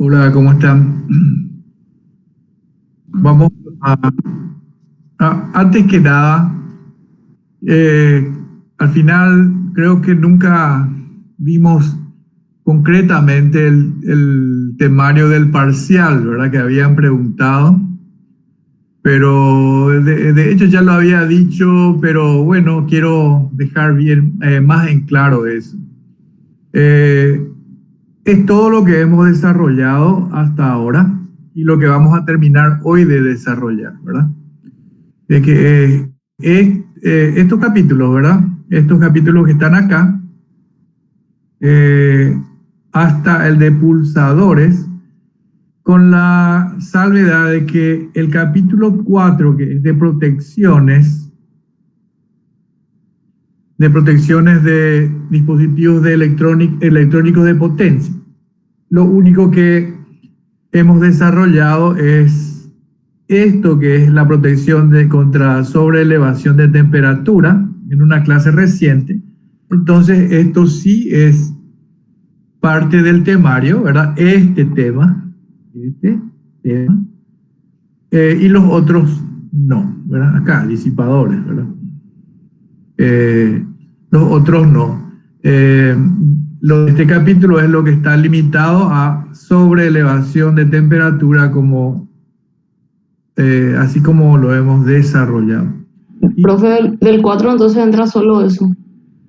Hola, ¿cómo están? Vamos antes que nada, eh, al final creo que nunca vimos concretamente el temario del parcial, ¿verdad? Que habían preguntado, pero de hecho ya lo había dicho, pero bueno, quiero dejar bien más en claro eso. Eh, Es todo lo que hemos desarrollado hasta ahora y lo que vamos a terminar hoy de desarrollar, ¿verdad? De que estos capítulos, ¿verdad? Estos capítulos que están acá, eh, hasta el de pulsadores, con la salvedad de que el capítulo 4, que es de protecciones de dispositivos de electrónicos de potencia, lo único que hemos desarrollado es esto, que es la protección contra sobreelevación de temperatura en una clase reciente. Entonces, esto sí es parte del temario, ¿verdad? Este tema, y los otros no, ¿verdad? Acá, disipadores, ¿verdad? Los otros no. Lo de este capítulo es lo que está limitado a sobreelevación de temperatura, como así como lo hemos desarrollado. Y Profe, del 4 entonces entra solo eso.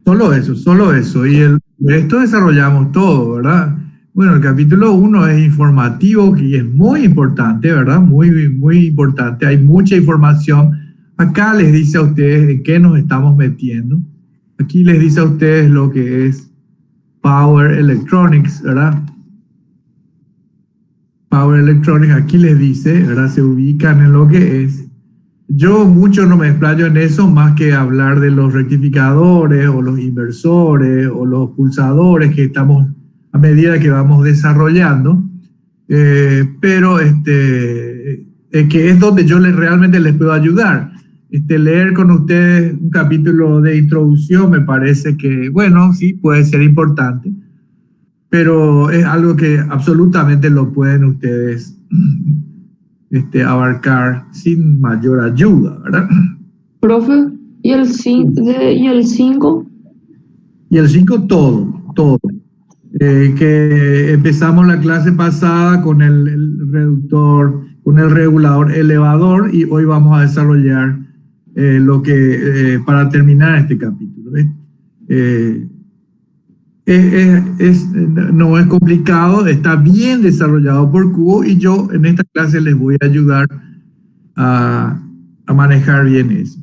solo eso, solo eso. Y el resto desarrollamos todo, ¿verdad? Bueno, el capítulo 1 es informativo y es muy importante, ¿verdad? Muy, muy importante. Hay mucha información. Acá les dice a ustedes en qué nos estamos metiendo. Aquí les dice a ustedes lo que es Power Electronics, ¿verdad? Power Electronics, aquí les dice, ¿verdad? Se ubican en lo que es. Yo mucho no me explayo en eso, más que hablar de los rectificadores o los inversores o los pulsadores que estamos a medida que vamos desarrollando, pero que es donde yo realmente les puedo ayudar. Leer con ustedes un capítulo de introducción me parece que, bueno, sí, puede ser importante, pero es algo que absolutamente lo pueden ustedes abarcar sin mayor ayuda, ¿verdad? Profe, ¿y el 5? Y el 5 todo. Que empezamos la clase pasada con el reductor, con el regulador elevador, y hoy vamos a desarrollar lo que, para terminar este capítulo. No es complicado, está bien desarrollado por Cubo, y yo en esta clase les voy a ayudar a manejar bien eso.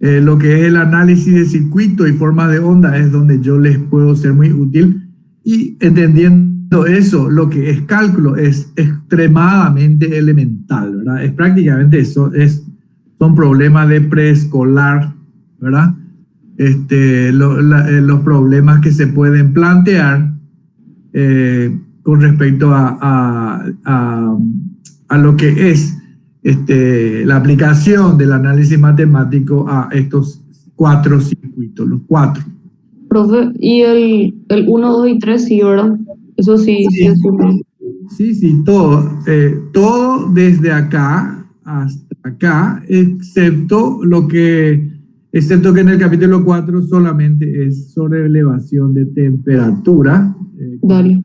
Lo que es el análisis de circuito y formas de onda es donde yo les puedo ser muy útil, y entendiendo eso, lo que es cálculo es extremadamente elemental, ¿verdad? Es prácticamente eso, son problemas de preescolar, ¿verdad? Los problemas que se pueden plantear con respecto a lo que es la aplicación del análisis matemático a estos 4 circuitos, los 4. Profe, ¿y el 1, 2 y 3 sí, verdad? Eso sí, sí, Sí, sí. sí, todo desde acá hasta acá, excepto que en el capítulo 4 solamente es sobre elevación de temperatura, Dale.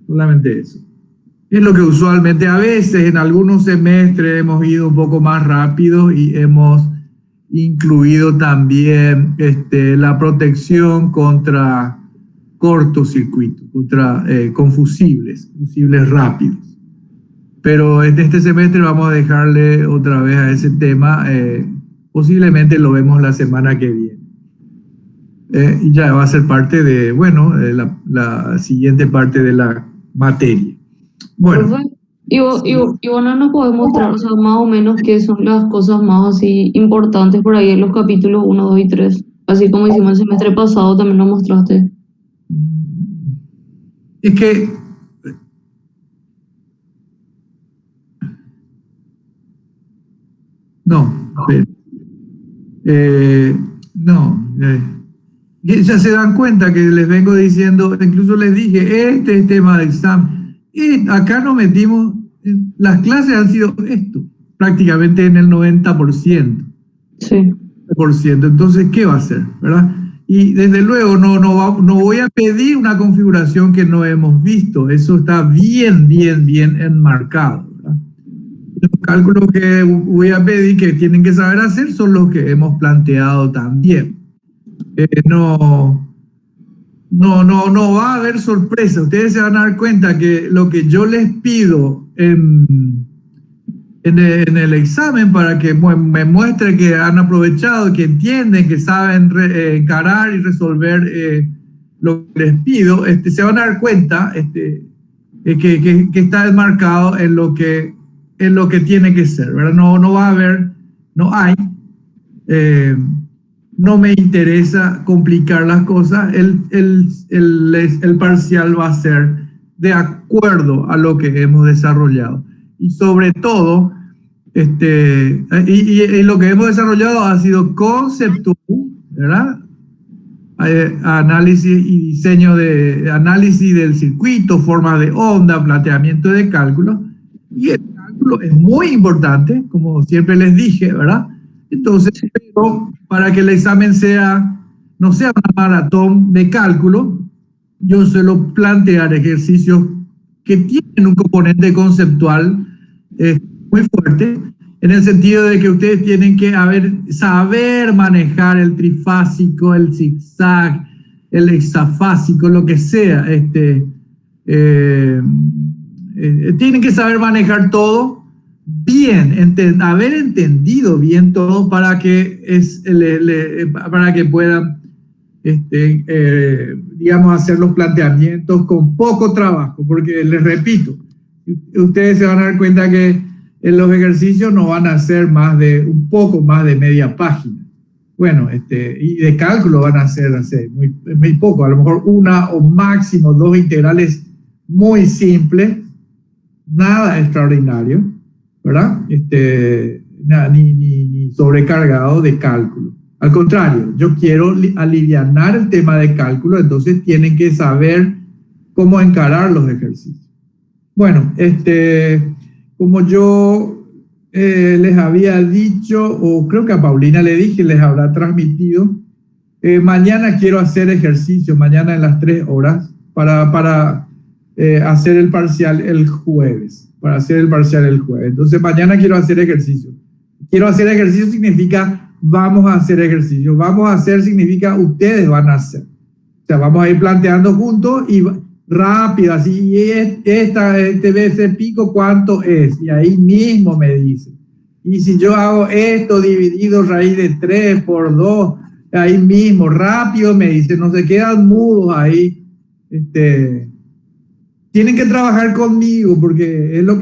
solamente eso. Es lo que usualmente a veces en algunos semestres hemos ido un poco más rápido y hemos incluido también la protección contra cortocircuitos, contra fusibles rápidos. Pero en este semestre vamos a dejarle otra vez a ese tema, posiblemente lo vemos la semana que viene. Y ya va a ser parte de, bueno, la siguiente parte de la materia. Bueno. Profe, y bueno, nos puedes mostrar, o sea, más o menos qué son las cosas más así importantes por ahí en los capítulos 1, 2 y 3. Así como hicimos el semestre pasado, también nos mostraste. Es que no, pero, no, ya se dan cuenta que les vengo diciendo, incluso les dije, este es tema de examen, Y acá nos metimos, las clases han sido esto, prácticamente en el 90%. Sí. Entonces, ¿qué va a hacer? ¿Verdad? Y desde luego no voy a pedir una configuración que no hemos visto. Eso está bien enmarcado, ¿verdad? Los cálculos que voy a pedir que tienen que saber hacer son los que hemos planteado también. No va a haber sorpresa. Ustedes se van a dar cuenta que lo que yo les pido en el examen para que me muestre que han aprovechado, que entienden, que saben encarar y resolver lo que les pido, se van a dar cuenta que está enmarcado en lo que tiene que ser, ¿verdad? No va a haber, no hay, no me interesa complicar las cosas, el parcial va a ser de acuerdo a lo que hemos desarrollado. Y sobre todo, y lo que hemos desarrollado ha sido conceptual, ¿verdad? Análisis y diseño de análisis del circuito, formas de onda, planteamiento de cálculo. Y el cálculo es muy importante, como siempre les dije, ¿verdad? Entonces, pero para que el examen no sea una maratón de cálculo, yo suelo plantear ejercicios que tienen un componente conceptual muy fuerte, en el sentido de que ustedes tienen que saber manejar el trifásico, el zigzag, el hexafásico, lo que sea. Tienen que saber manejar todo bien, haber entendido bien todo para que puedan, digamos, hacer los planteamientos con poco trabajo, porque les repito, ustedes se van a dar cuenta que en los ejercicios no van a ser un poco más de media página. Bueno, y de cálculo van a ser muy poco, a lo mejor una o máximo 2 integrales muy simples, nada extraordinario, ¿verdad? Ni sobrecargado de cálculo. Al contrario, yo quiero alivianar el tema de cálculo, entonces tienen que saber cómo encarar los ejercicios. Bueno, como yo les había dicho, o creo que a Paulina le dije, les habrá transmitido, mañana quiero hacer ejercicio, mañana en las 3 horas, para hacer el parcial el jueves, Entonces mañana quiero hacer ejercicio. Quiero hacer ejercicio significa vamos a hacer ejercicio. Vamos a hacer significa ustedes van a hacer. O sea, vamos a ir planteando juntos y rápido, así, y este veces pico, ¿cuánto es? Y ahí mismo me dice. Y si yo hago esto dividido raíz de 3 por 2, ahí mismo, rápido me dice, no se quedan mudos ahí. Tienen que trabajar conmigo porque es lo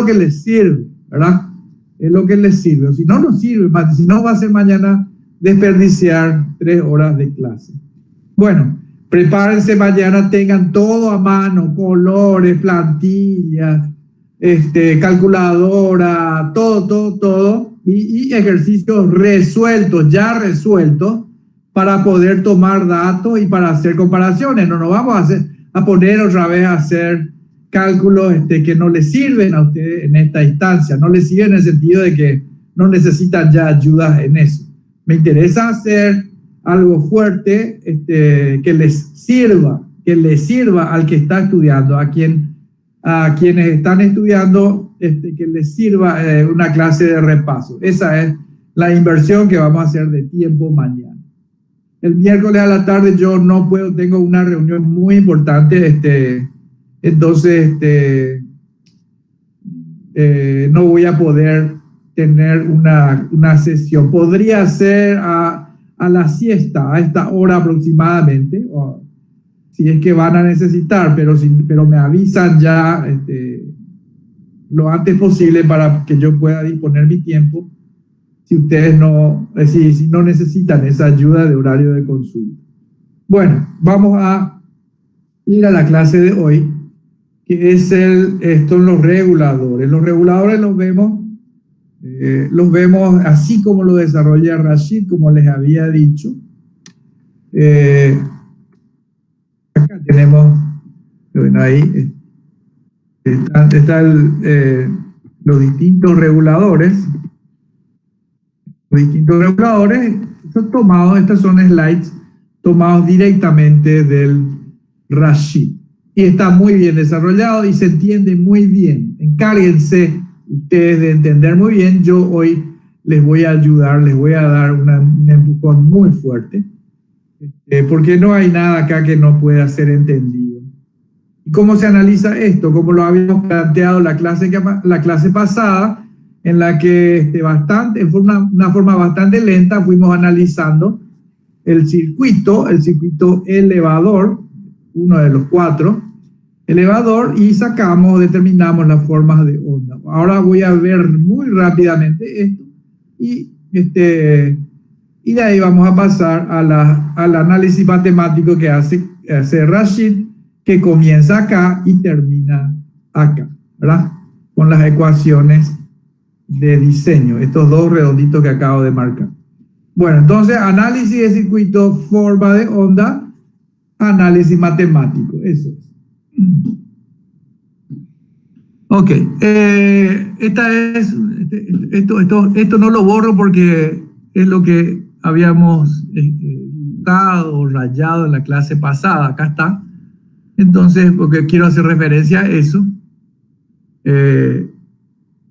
que les sirve, ¿verdad? Es lo que les sirve. Si no, no sirve, si no va a ser mañana desperdiciar 3 horas de clase. Bueno, prepárense mañana, tengan todo a mano, colores, plantillas, calculadora, todo, y ejercicios ya resueltos, para poder tomar datos y para hacer comparaciones. No nos vamos a poner otra vez a hacer cálculos que no les sirven a ustedes en esta instancia, no les sirven en el sentido de que no necesitan ya ayuda en eso. Me interesa hacer algo fuerte que les sirva al que está estudiando, a quienes están estudiando, que les sirva una clase de repaso. Esa es la inversión que vamos a hacer de tiempo mañana. El miércoles a la tarde yo no puedo, tengo una reunión muy importante, entonces no voy a poder tener una sesión. Podría ser a la siesta, a esta hora aproximadamente, o si es que van a necesitar, pero me avisan ya lo antes posible para que yo pueda disponer mi tiempo, si ustedes si no necesitan esa ayuda de horario de consulta. Bueno, vamos a ir a la clase de hoy, que es son los reguladores. Los reguladores los vemos así como lo desarrolla Rashid, como les había dicho. Acá tenemos, bueno, ahí, Los distintos reguladores. Los distintos reguladores son tomados, estas son slides tomados directamente del Rashid. Y está muy bien desarrollado y se entiende muy bien. Encárguense ustedes de entender muy bien. Yo hoy les voy a ayudar, les voy a dar un empujón muy fuerte, porque no hay nada acá que no pueda ser entendido. ¿Y cómo se analiza esto? Como lo habíamos planteado la clase pasada, en la que en una forma bastante lenta fuimos analizando el circuito elevador, uno de los 4, elevador, y determinamos las formas de onda. Ahora voy a ver muy rápidamente esto y de ahí vamos a pasar al análisis matemático que hace Rashid, que comienza acá y termina acá, ¿verdad? Con las ecuaciones de diseño, estos dos redonditos que acabo de marcar. Bueno, entonces análisis de circuito, forma de onda, análisis matemático, eso es. Ok, esto no lo borro porque es lo que habíamos dibujado o rayado en la clase pasada, acá está. Entonces, porque quiero hacer referencia a eso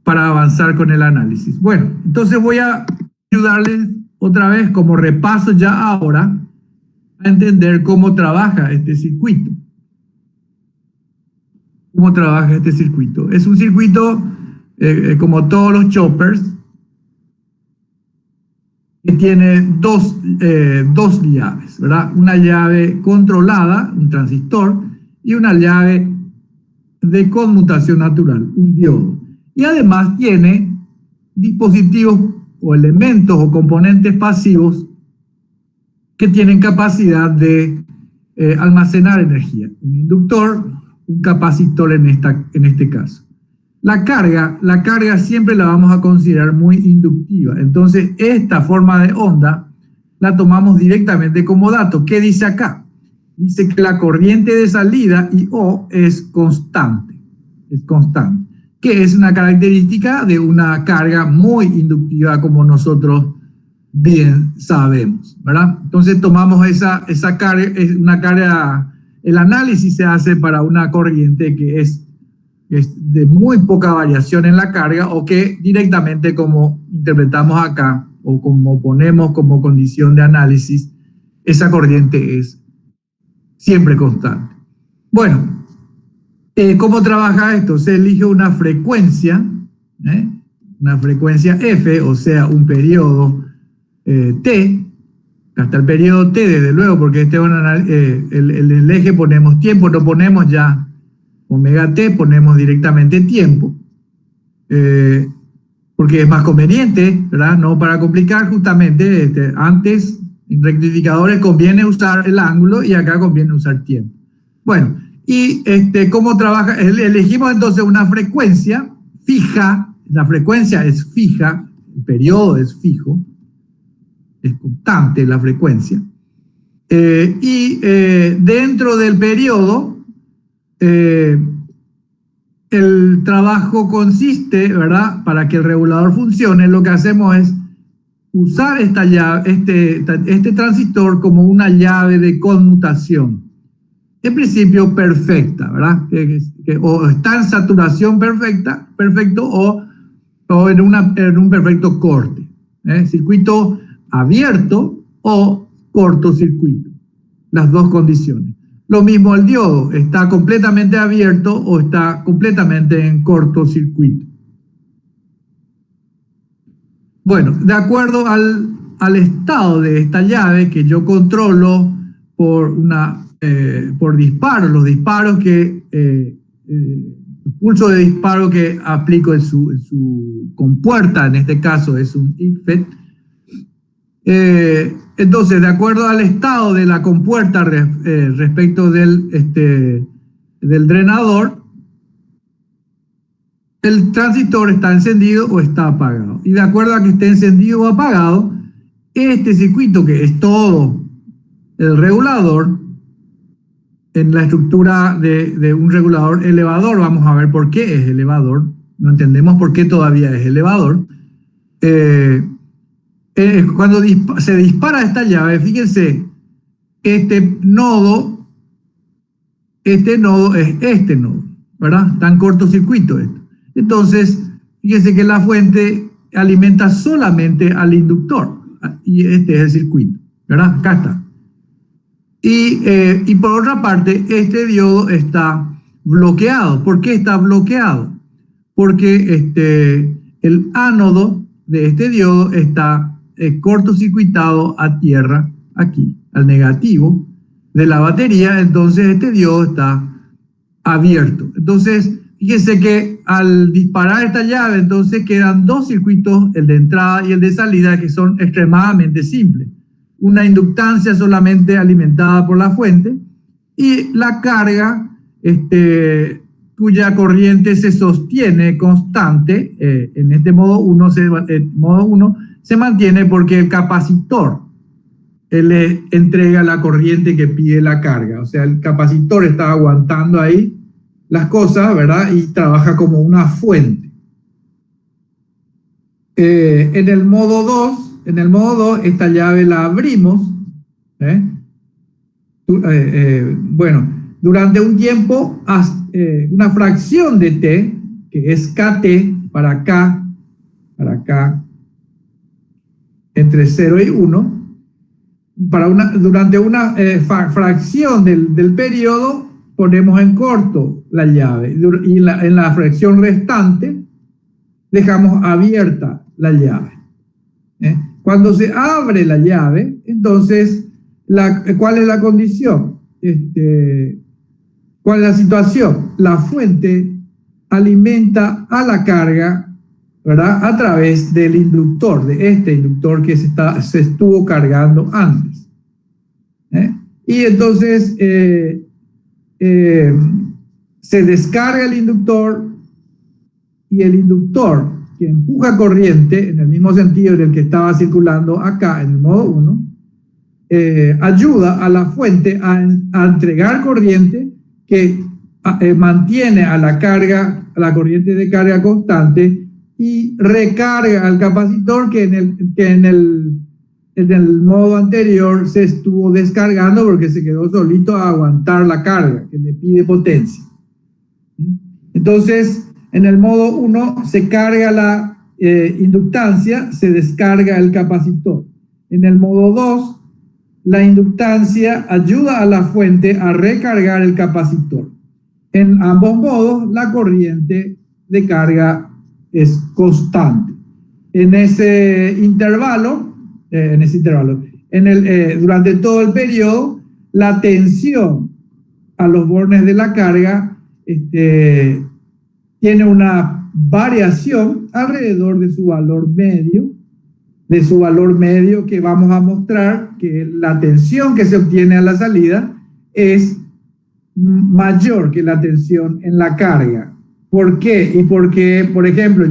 para avanzar con el análisis. Bueno, entonces voy a ayudarles otra vez como repaso ya ahora a entender cómo trabaja este circuito. ¿Cómo trabaja este circuito? Es un circuito, como todos los choppers, que tiene dos llaves, ¿verdad? Una llave controlada, un transistor, y una llave de conmutación natural, un diodo. Y además tiene dispositivos o elementos o componentes pasivos que tienen capacidad de almacenar energía. Un inductor, un capacitor en este caso. La carga siempre la vamos a considerar muy inductiva. Entonces, esta forma de onda la tomamos directamente como dato. ¿Qué dice acá? Dice que la corriente de salida, IO, es constante. Es constante. Que es una característica de una carga muy inductiva, como nosotros bien sabemos, ¿verdad? Entonces tomamos esa carga, es una carga, el análisis se hace para una corriente que es de muy poca variación en la carga, o que directamente, como interpretamos acá, o como ponemos como condición de análisis, esa corriente es siempre constante. Bueno, ¿cómo trabaja esto? Se elige una frecuencia F, o sea, un periodo T, hasta el periodo T, desde luego, porque el eje ponemos tiempo, no ponemos ya omega T, ponemos directamente tiempo, porque es más conveniente, ¿verdad? No para complicar, justamente, antes en rectificadores conviene usar el ángulo y acá conviene usar tiempo. Bueno, y ¿cómo trabaja? Elegimos entonces una frecuencia fija, la frecuencia es fija, el periodo es fijo, es constante la frecuencia, dentro del periodo el trabajo consiste, ¿verdad? Para que el regulador funcione, lo que hacemos es usar esta llave, este transistor como una llave de conmutación. En principio perfecta, ¿verdad? O está en saturación perfecto o en un perfecto corte. Circuito abierto o cortocircuito. Las dos condiciones. Lo mismo el diodo, está completamente abierto o está completamente en cortocircuito. Bueno, de acuerdo al estado de esta llave que yo controlo por disparos, los disparos el pulso de disparo que aplico en su compuerta, en este caso es un ICFET. Entonces, de acuerdo al estado de la compuerta respecto del drenador, el transistor está encendido o está apagado. Y de acuerdo a que esté encendido o apagado, este circuito, que es todo el regulador, en la estructura de un regulador elevador. Vamos a ver por qué es elevador. No entendemos por qué todavía es elevador. Cuando se dispara esta llave, fíjense, este nodo es este nodo, ¿verdad? Está en cortocircuito esto. Entonces, fíjense que la fuente alimenta solamente al inductor. Y este es el circuito, ¿verdad? Acá está. Y por otra parte, este diodo está bloqueado. ¿Por qué está bloqueado? Porque el ánodo de este diodo está cortocircuitado a tierra, aquí, al negativo de la batería. Entonces este diodo está abierto. Entonces, fíjense que al disparar esta llave, entonces quedan dos circuitos, el de entrada y el de salida, que son extremadamente simples. Una inductancia solamente alimentada por la fuente y la carga cuya corriente se sostiene constante. En este modo 1 se mantiene porque el capacitor le entrega la corriente que pide la carga. O sea, el capacitor está aguantando ahí las cosas, ¿verdad? Y trabaja como una fuente. En el modo 2, esta llave la abrimos. Bueno, durante un tiempo, una fracción de t, que es kt, para acá, entre 0 y 1, durante una fracción del periodo, ponemos en corto la llave, y en la fracción restante dejamos abierta la llave. Cuando se abre la llave, entonces, ¿cuál es la condición? ¿Cuál es la situación? La fuente alimenta a la carga, ¿verdad?, a través del inductor, de este inductor que se estuvo cargando antes. Y entonces se descarga el inductor, y el inductor que empuja corriente en el mismo sentido en el que estaba circulando acá en el modo 1, ayuda a la fuente a entregar corriente que mantiene a la corriente de carga constante y recarga al capacitor que en el modo anterior se estuvo descargando porque se quedó solito a aguantar la carga que le pide potencia. Entonces, en el modo 1 se carga la inductancia, se descarga el capacitor. En el modo 2, la inductancia ayuda a la fuente a recargar el capacitor. En ambos modos, la corriente de carga es constante. En ese intervalo, durante todo el periodo, la tensión a los bornes de la carga tiene una variación alrededor de su valor medio, que vamos a mostrar que la tensión que se obtiene a la salida es mayor que la tensión en la carga. ¿Por qué? Y porque, por ejemplo,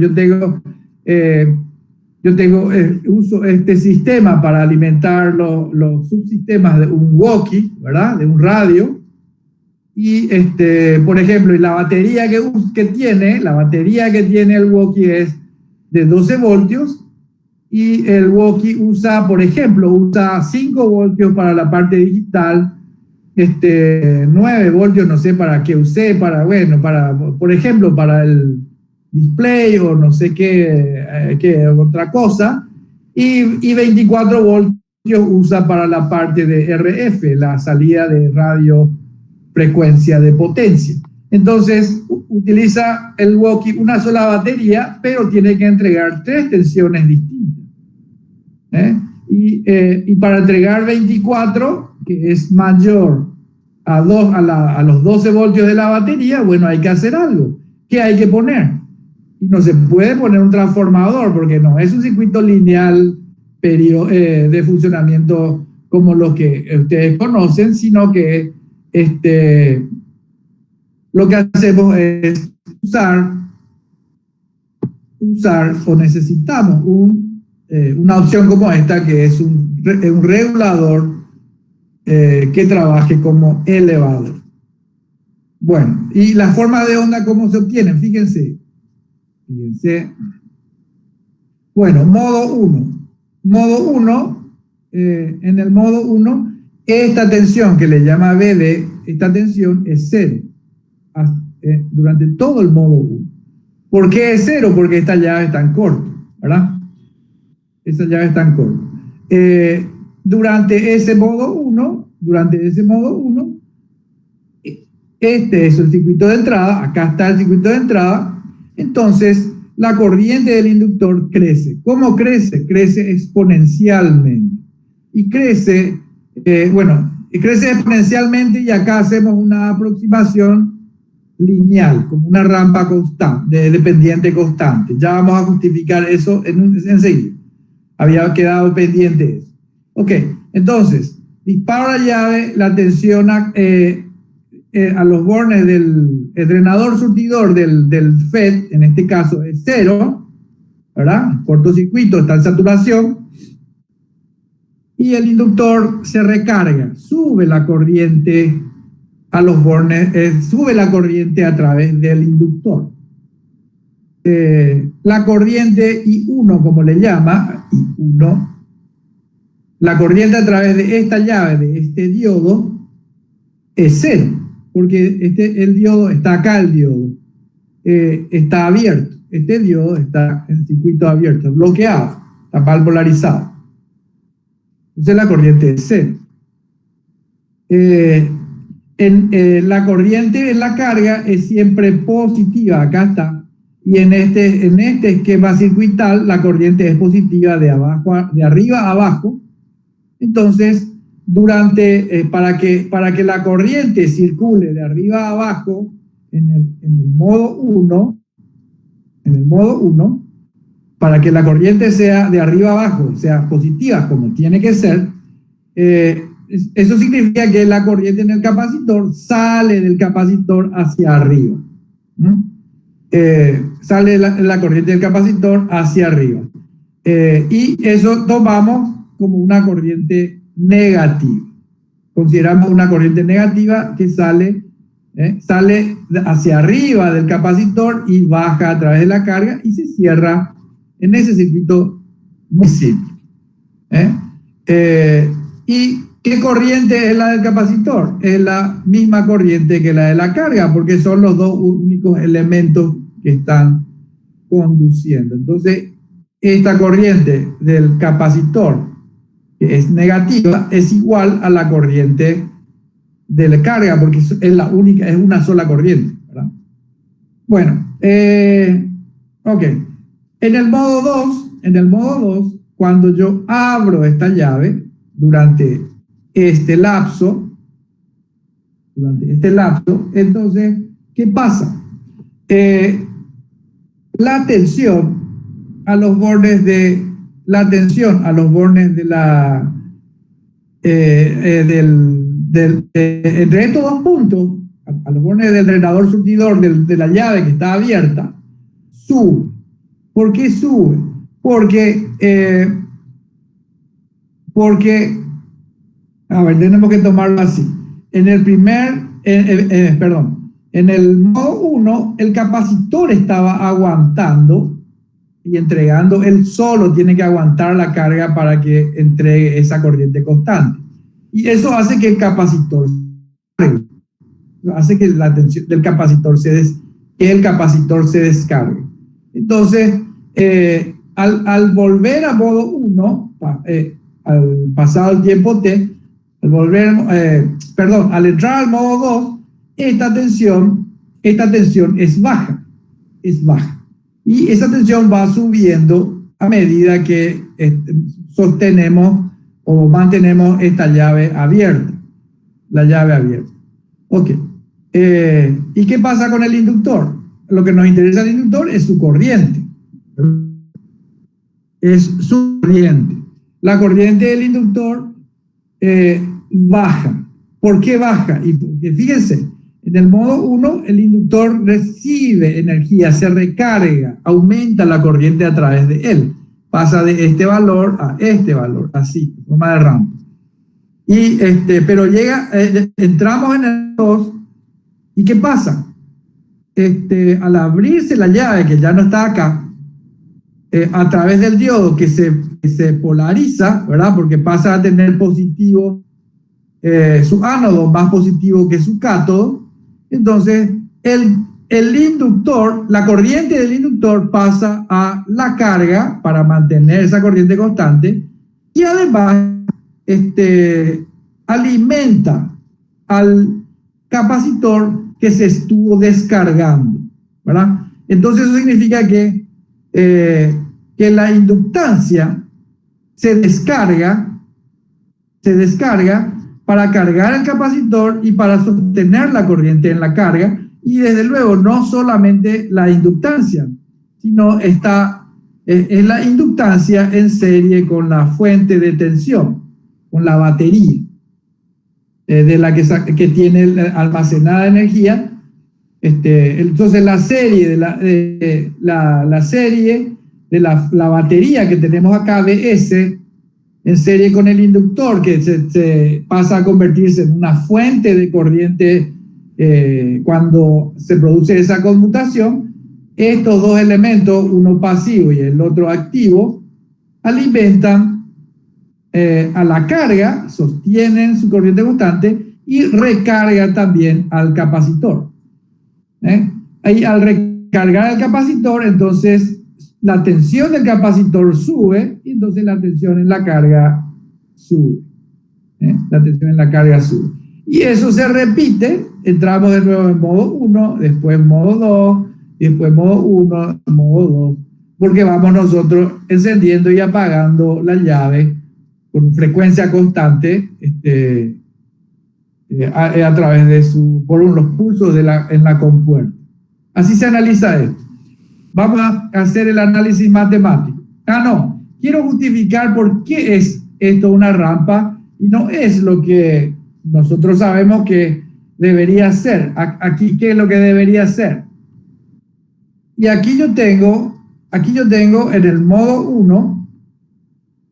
uso este sistema para alimentar los subsistemas de un walkie, ¿verdad?, de un radio. Y por ejemplo, la batería que tiene el walkie es de 12 voltios, y el walkie usa 5 voltios para la parte digital, 9 voltios, no sé para qué usé, por ejemplo, para el display o no sé qué otra cosa, y 24 voltios usa para la parte de RF, la salida de radio frecuencia de potencia. Entonces, utiliza el walkie una sola batería, pero tiene que entregar 3 tensiones distintas. Y para entregar 24, que es mayor a los 12 voltios de la batería, bueno, hay que hacer algo. ¿Qué hay que poner? Y no se puede poner un transformador, porque no es un circuito lineal de funcionamiento como los que ustedes conocen, sino que lo que hacemos es usar o necesitamos una opción como esta, que es un regulador que trabaje como elevador. Bueno, y las formas de onda, ¿cómo se obtienen? Fíjense. Bueno, modo 1. Modo 1, en el modo 1, esta tensión que le llama BD, esta tensión es 0 durante todo el modo 1. ¿Por qué es 0? Porque esta llave está en corto, ¿verdad? Esa llave está en corto. Durante ese modo 1, este es el circuito de entrada, acá está el circuito de entrada, entonces la corriente del inductor crece. ¿Cómo crece? Crece exponencialmente. Y crece, crece exponencialmente, y acá hacemos una aproximación lineal, como una rampa constante, dependiente constante. Ya vamos a justificar eso enseguida. Había quedado pendiente eso. Ok, entonces, disparo la llave, la tensión a los bornes del drenador surtidor del FET, en este caso es 0, ¿verdad? Cortocircuito, está en saturación, y el inductor se recarga, sube la corriente a los bornes, sube la corriente a través del inductor. La corriente I1, como le llama, I1, la corriente a través de esta llave, de este diodo, es 0, porque el diodo está acá, el diodo está abierto, este diodo está en circuito abierto, bloqueado, está mal polarizado. Entonces la corriente es 0. La corriente en la carga es siempre positiva, acá está, y en este esquema circuital la corriente es positiva de arriba a abajo. Entonces, para que la corriente circule de arriba a abajo en el modo 1, para que la corriente sea de arriba a abajo, sea positiva como tiene que ser, eso significa que la corriente en el capacitor sale del capacitor hacia arriba. Sale la corriente del capacitor hacia arriba. Y eso tomamos como una corriente negativa. Consideramos una corriente negativa que sale hacia arriba del capacitor y baja a través de la carga y se cierra en ese circuito muy simple. ¿Y qué corriente es la del capacitor? Es la misma corriente que la de la carga, porque son los dos únicos elementos que están conduciendo. Entonces, esta corriente del capacitor, que es negativa, es igual a la corriente de la carga, porque es la única, es una sola corriente, ¿verdad? Bueno, ok. En el modo 2, cuando yo abro esta llave durante este lapso, entonces, ¿qué pasa? La tensión a los bordes de entre estos dos puntos, a los bordes del drenador surtidor de la llave que está abierta, sube. ¿Por qué sube? Porque a ver, tenemos que tomarlo así. En el modo 1, el capacitor estaba aguantando y entregando, él solo tiene que aguantar la carga para que entregue esa corriente constante. Y eso hace que el capacitor hace que la tensión del capacitor se descargue. Entonces, al volver a modo 1, al pasado el tiempo t, al entrar al modo 2, esta tensión es baja. Y esa tensión va subiendo a medida que sostenemos o mantenemos esta llave abierta. La llave abierta. Ok. ¿Y qué pasa con el inductor? Lo que nos interesa del inductor es su corriente. La corriente del inductor baja. ¿Por qué baja? Y porque fíjense, en el modo 1 el inductor recibe energía, se recarga, aumenta la corriente a través de él. Pasa de este valor a este valor, así, en forma de rampa. Pero entramos en el 2 ¿Y qué pasa? Al abrirse la llave, que ya no está acá, a través del diodo que se polariza, ¿verdad? Porque pasa a tener positivo, su ánodo más positivo que su cátodo, entonces el inductor, la corriente del inductor pasa a la carga para mantener esa corriente constante y además alimenta al capacitor que se estuvo descargando, ¿verdad? Entonces eso significa que la inductancia se descarga para cargar el capacitor y para sostener la corriente en la carga, y desde luego no solamente la inductancia, sino es la inductancia en serie con la fuente de tensión, con la batería de la que tiene almacenada energía. Entonces la serie de la serie de la batería que tenemos acá de S en serie con el inductor, que se pasa a convertirse en una fuente de corriente cuando se produce esa conmutación, estos dos elementos, uno pasivo y el otro activo, alimentan a la carga, sostienen su corriente constante y recargan también al capacitor. Ahí, al recargar el capacitor, entonces la tensión del capacitor sube y entonces la tensión en la carga sube. La tensión en la carga sube. Y eso se repite, entramos de nuevo en modo 1, después modo 2, después modo 1, modo 2, porque vamos nosotros encendiendo y apagando la llave con frecuencia constante a través de por los pulsos en la compuerta. Así se analiza esto. Vamos a hacer el análisis matemático. No, quiero justificar por qué es esto una rampa y no es lo que nosotros sabemos que debería ser. Aquí, ¿qué es lo que debería ser? Y aquí yo tengo en el modo 1,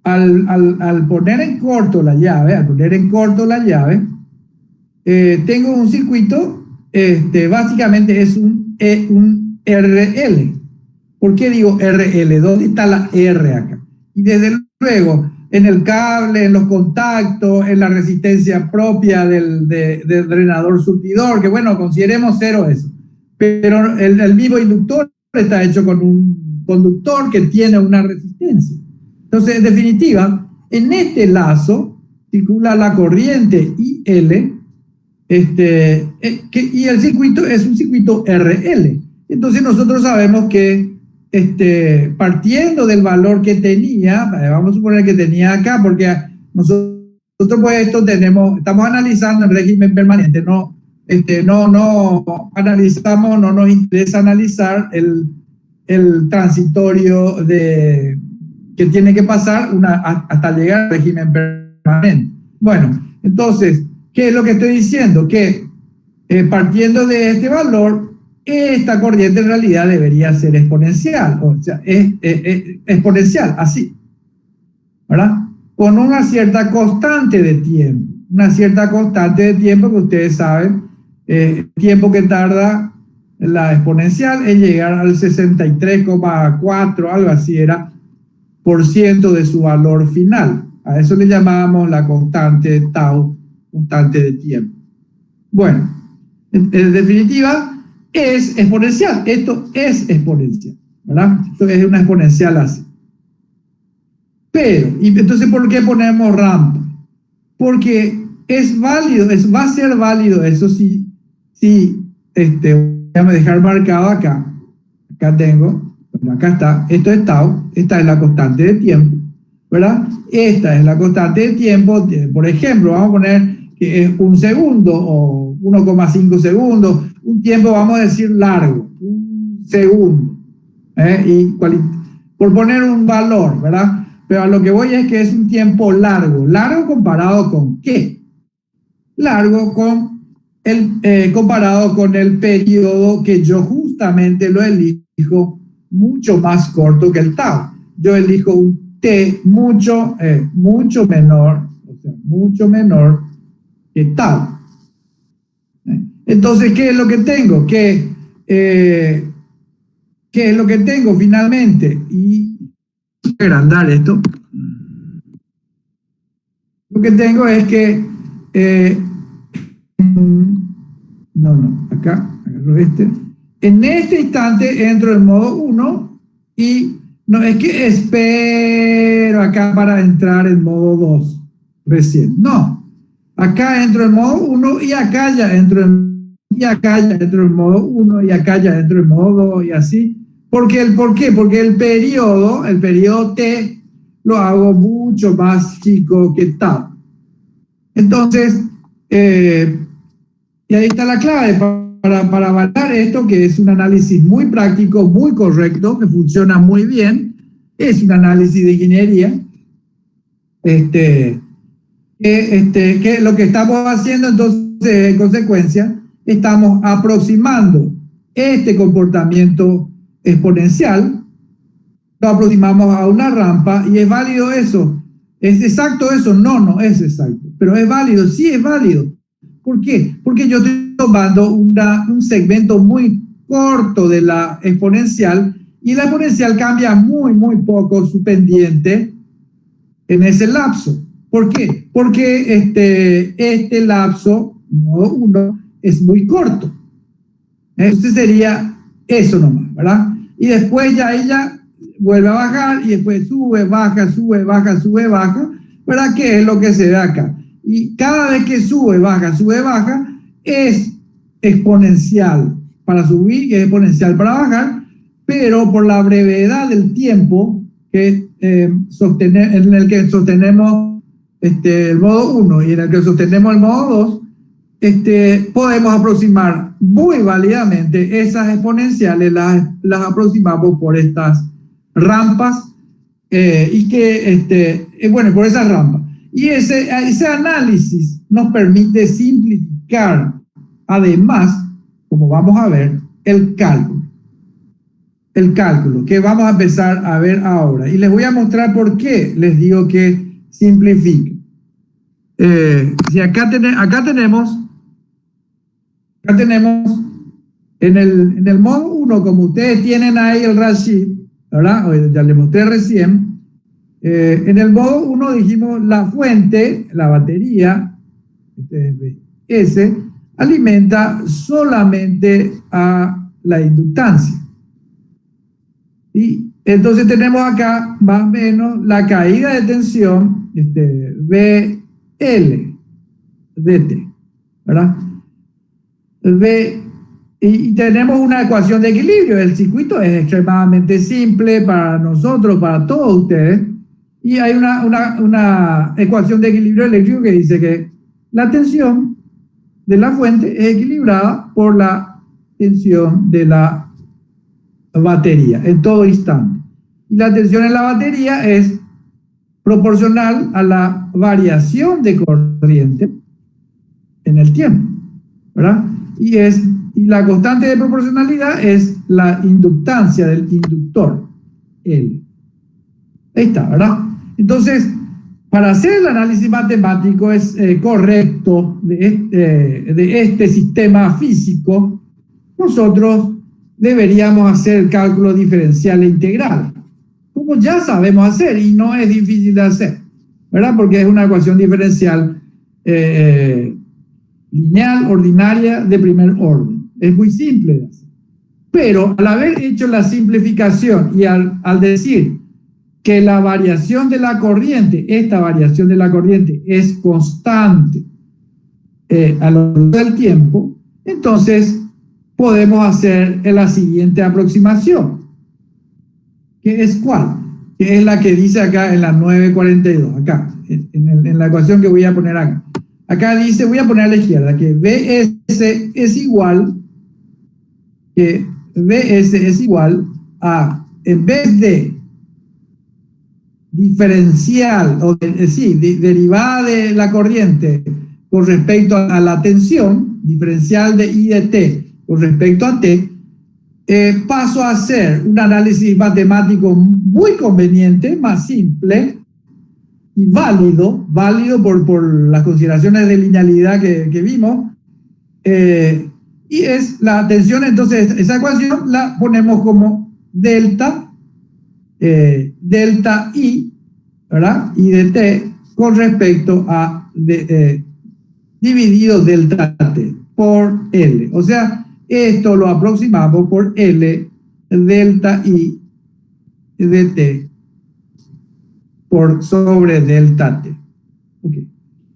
al poner en corto la llave, tengo un circuito, básicamente es un RL. ¿Por qué digo RL? ¿Dónde está la R acá? Y desde luego, en el cable, en los contactos, en la resistencia propia del drenador surtidor, que bueno, consideremos cero eso. Pero el mismo inductor está hecho con un conductor que tiene una resistencia. Entonces, en definitiva, en este lazo circula la corriente IL, y el circuito es un circuito RL. Entonces nosotros sabemos que partiendo del valor que tenía, vamos a suponer que tenía acá, porque nosotros pues estamos analizando en régimen permanente, no analizamos, no nos interesa analizar el transitorio que tiene que pasar hasta llegar al régimen permanente. Bueno, entonces, ¿qué es lo que estoy diciendo? Que partiendo de este valor, esta corriente en realidad debería ser exponencial, o sea, es exponencial, así, ¿verdad? Con una cierta constante de tiempo, que ustedes saben, el tiempo que tarda la exponencial en llegar al 63,4, algo así era, por ciento de su valor final. A eso le llamábamos la constante tau, constante de tiempo. Bueno, en definitiva, es exponencial. Esto es exponencial, ¿verdad? Esto es una exponencial así. Pero, y entonces, ¿por qué ponemos rampa? Porque es válido, va a ser válido eso si voy a dejar marcado acá. Acá tengo, bueno, acá está, esto es tau, esta es la constante de tiempo, ¿verdad? Esta es la constante de tiempo, por ejemplo, vamos a poner que es 1 segundo o 1,5 segundos, un tiempo, vamos a decir, largo, 1 segundo, por poner un valor, ¿verdad? Pero a lo que voy es que es un tiempo largo comparado con ¿qué? Largo comparado con el periodo que yo justamente lo elijo mucho más corto que el tau. Yo elijo un t mucho menor, o sea, mucho menor que tau. Entonces, ¿qué es lo que tengo? ¿Qué es lo que tengo finalmente? Y voy a agrandar esto. Lo que tengo es que acá agarro este. En este instante entro en modo 1 y no es que espero acá para entrar en modo 2 recién. No, acá entro en modo 1 y acá ya entro en modo 1 y acá ya entro en modo 2 y así. ¿Por qué? Porque el periodo T lo hago mucho más chico que tal. Entonces, y ahí está la clave para validar esto, que es un análisis muy práctico, muy correcto, que funciona muy bien. Es un análisis de ingeniería. Que lo que estamos haciendo entonces, en consecuencia, estamos aproximando este comportamiento exponencial, lo aproximamos a una rampa y es válido eso. ¿Es exacto eso? No, no es exacto. Pero es válido, sí es válido. ¿Por qué? Porque yo estoy tomando un segmento muy corto de la exponencial y la exponencial cambia muy, muy poco su pendiente en ese lapso. ¿Por qué? Porque este lapso, modo 1, es muy corto. Entonces sería eso nomás, ¿verdad? Y después ya ella vuelve a bajar y después sube, baja, sube, baja, sube, baja, ¿verdad? Que es lo que se ve acá. Y cada vez que sube, baja, es exponencial para subir y es exponencial para bajar, pero por la brevedad del tiempo que en el que sostenemos el modo 1 y en el que sostenemos el modo 2, podemos aproximar muy válidamente esas exponenciales, las aproximamos por estas rampas y que, bueno, por esas rampas. Y ese análisis nos permite simplificar, además, como vamos a ver, el cálculo, que vamos a empezar a ver ahora. Y les voy a mostrar por qué les digo que simplifique. Si acá tenemos en el modo 1, como ustedes tienen ahí el Rashid, ¿verdad? Ya les mostré recién. En el modo 1 dijimos la fuente, la batería, S, alimenta solamente a la inductancia. Y entonces tenemos acá más o menos la caída de tensión, VL, DT, ¿verdad? Y tenemos una ecuación de equilibrio. El circuito es extremadamente simple para nosotros, para todos ustedes. Y hay una ecuación de equilibrio eléctrico que dice que la tensión de la fuente es equilibrada por la tensión de la batería en todo instante. Y la tensión en la batería es proporcional a la variación de corriente en el tiempo, ¿verdad? Y la constante de proporcionalidad es la inductancia del inductor, L. Ahí está, ¿verdad? Entonces, para hacer el análisis matemático correcto de este sistema físico, nosotros deberíamos hacer el cálculo diferencial e integral, como ya sabemos hacer y no es difícil de hacer, ¿verdad? Porque es una ecuación diferencial lineal, ordinaria, de primer orden. Es muy simple de hacer. Pero al haber hecho la simplificación y al decir que la variación de la corriente, esta variación de la corriente es constante a lo largo del tiempo, entonces podemos hacer la siguiente aproximación. ¿Qué es cuál? Que es la que dice acá en la 942, acá, en la ecuación que voy a poner acá. Acá dice, voy a poner a la izquierda, que BS es igual a, en vez de diferencial, derivada de la corriente con respecto a la tensión, diferencial de I de T con respecto a T, paso a hacer un análisis matemático muy conveniente, más simple y válido por las consideraciones de linealidad que vimos, Y es la tensión, entonces esa ecuación la ponemos como delta, delta I, ¿verdad? I de T con respecto a dividido delta T por L. O sea, esto lo aproximamos por L delta I de T por sobre delta T. Okay.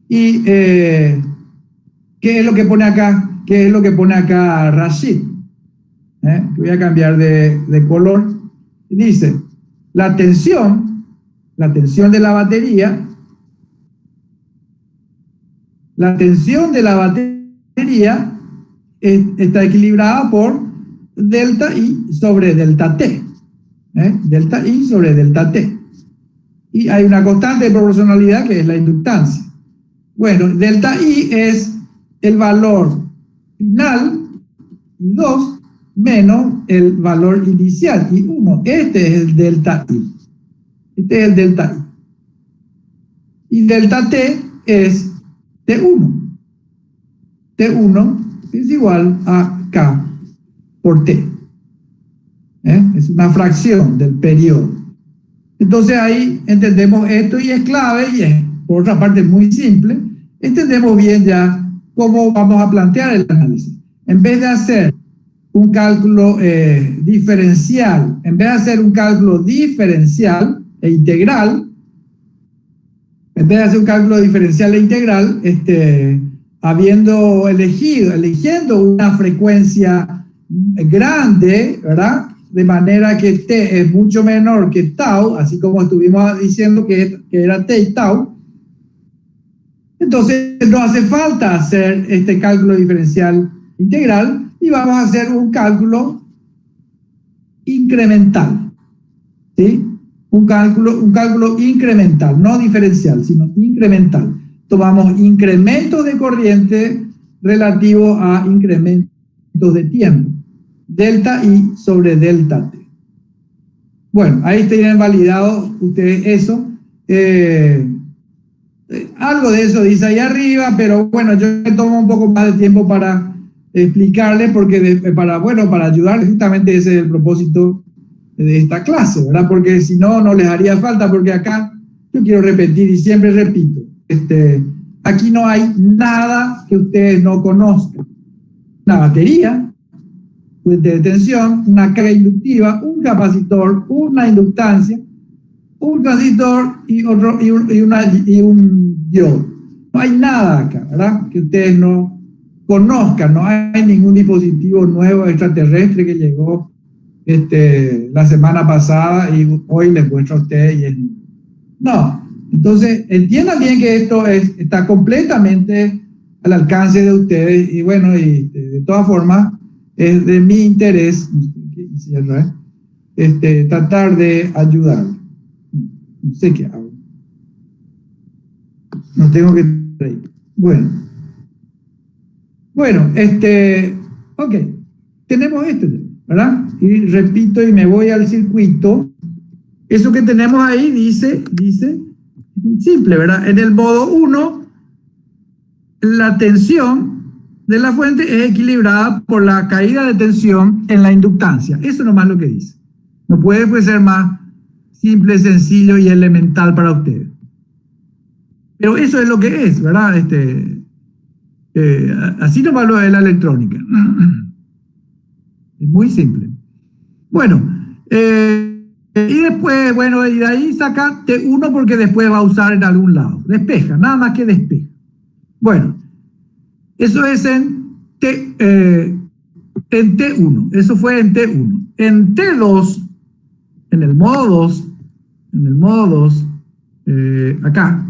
Y ¿qué es lo que pone acá? ¿Qué es lo que pone acá Rashid? Voy a cambiar de color. Dice, la tensión de la batería, está equilibrada por delta I sobre delta T. Delta I sobre delta T. Y hay una constante de proporcionalidad que es la inductancia. Bueno, delta I es el valor final, I2, menos el valor inicial, I1. Este es el delta I. Este es el delta I. Y delta T es T1. T1 es igual a K por T. Es una fracción del periodo. Entonces ahí entendemos esto y es clave y es, por otra parte, muy simple. Entendemos bien ya cómo vamos a plantear el análisis. En vez de hacer un cálculo diferencial, en vez de hacer un cálculo diferencial e integral, eligiendo una frecuencia grande, ¿verdad? De manera que T es mucho menor que tau, así como estuvimos diciendo que era T y tau. Entonces no hace falta hacer este cálculo diferencial integral y vamos a hacer un cálculo incremental, ¿sí? Un cálculo incremental, no diferencial, sino incremental. Tomamos incrementos de corriente relativo a incrementos de tiempo. Delta I sobre delta T. Bueno, ahí tienen validado ustedes eso. Algo de eso dice ahí arriba, pero bueno, yo me tomo un poco más de tiempo para explicarles, porque para ayudarles, justamente ese es el propósito de esta clase, ¿verdad? Porque si no, no les haría falta, porque acá yo quiero repetir y siempre repito, aquí no hay nada que ustedes no conozcan. Una batería, fuente de tensión, una carga inductiva, un capacitor, una inductancia, un transistor y un diodo. No hay nada acá, ¿verdad? Que ustedes no conozcan, no hay ningún dispositivo nuevo extraterrestre que llegó la semana pasada y hoy les muestro a ustedes. No, entonces entiendan bien que esto está completamente al alcance de ustedes y bueno, y de todas formas es de mi interés tratar de ayudar. No sé qué hago. No tengo que reír. Bueno, ok, tenemos esto, ¿verdad? Y repito y me voy al circuito. Eso que tenemos ahí dice, simple, ¿verdad? En el modo 1, la tensión de la fuente es equilibrada por la caída de tensión en la inductancia. Eso nomás lo que dice. No puede ser más simple, sencillo y elemental para ustedes. Pero eso es lo que es, ¿verdad? Así nomás lo de la electrónica. Es muy simple. Bueno, y después, bueno, y de ahí saca T1 porque después va a usar en algún lado. Despeja, nada más que despeja. Bueno, eso es en T1. Eso fue en T1. En T2, en el modo 2, acá,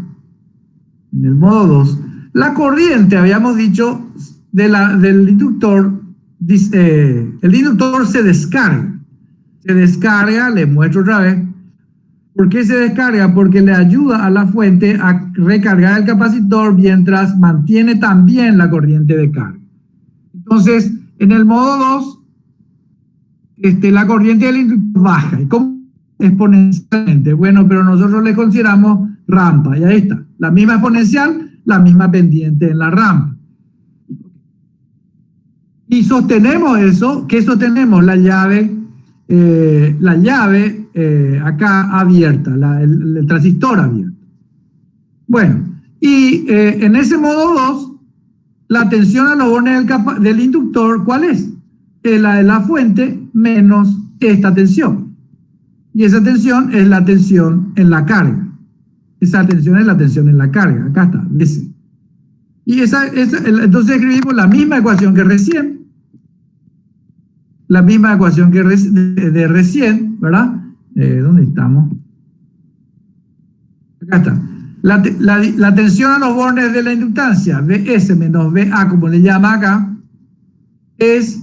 en el modo 2, la corriente, habíamos dicho, del inductor, el inductor se descarga. Se descarga, les muestro otra vez. ¿Por qué se descarga? Porque le ayuda a la fuente a recargar el capacitor mientras mantiene también la corriente de carga. Entonces, en el modo 2, la corriente del inductor baja. ¿Y cómo? Exponencialmente. Bueno, pero nosotros le consideramos rampa. Y ahí está. La misma exponencial, la misma pendiente en la rampa. Y sostenemos eso, ¿qué sostenemos? La llave acá abierta, el transistor abierto. Bueno, y en ese modo 2, la tensión a los bornes del inductor, ¿cuál es? La de la fuente menos esta tensión. Y esa tensión es la tensión en la carga. Esa tensión es la tensión en la carga. Acá está, ese. Y entonces escribimos la misma ecuación que recién. La misma ecuación que de recién, ¿verdad? ¿Dónde estamos? Acá está. La tensión a los bornes de la inductancia, Vs menos Va, como le llama acá, es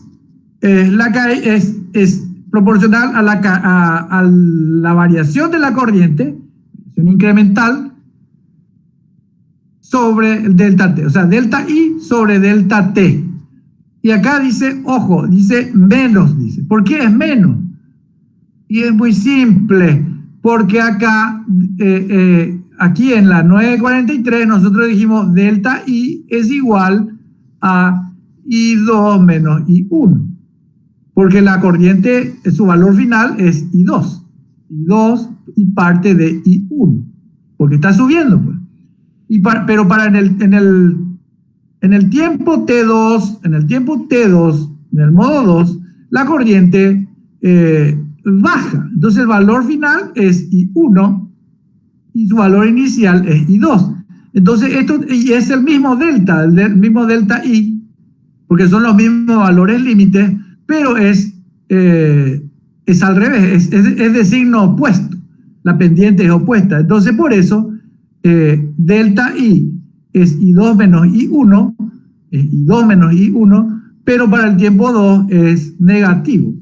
proporcional a la variación de la corriente, incremental, sobre el delta T, o sea, delta I sobre delta T. Y acá dice, ojo, dice menos, dice. ¿Por qué es menos? Y es muy simple, porque acá, aquí en la 943, nosotros dijimos delta I es igual a I2 menos I1, porque la corriente, su valor final es I2 y parte de I1, porque está subiendo, pues. Pero en el tiempo T2, en el modo 2, la corriente baja. Entonces el valor final es I1 y su valor inicial es I2. Entonces esto y es el mismo delta I, porque son los mismos valores límites, pero es al revés, es de signo opuesto. La pendiente es opuesta. Entonces por eso delta I es I2 menos I1, pero para el tiempo 2 es negativo,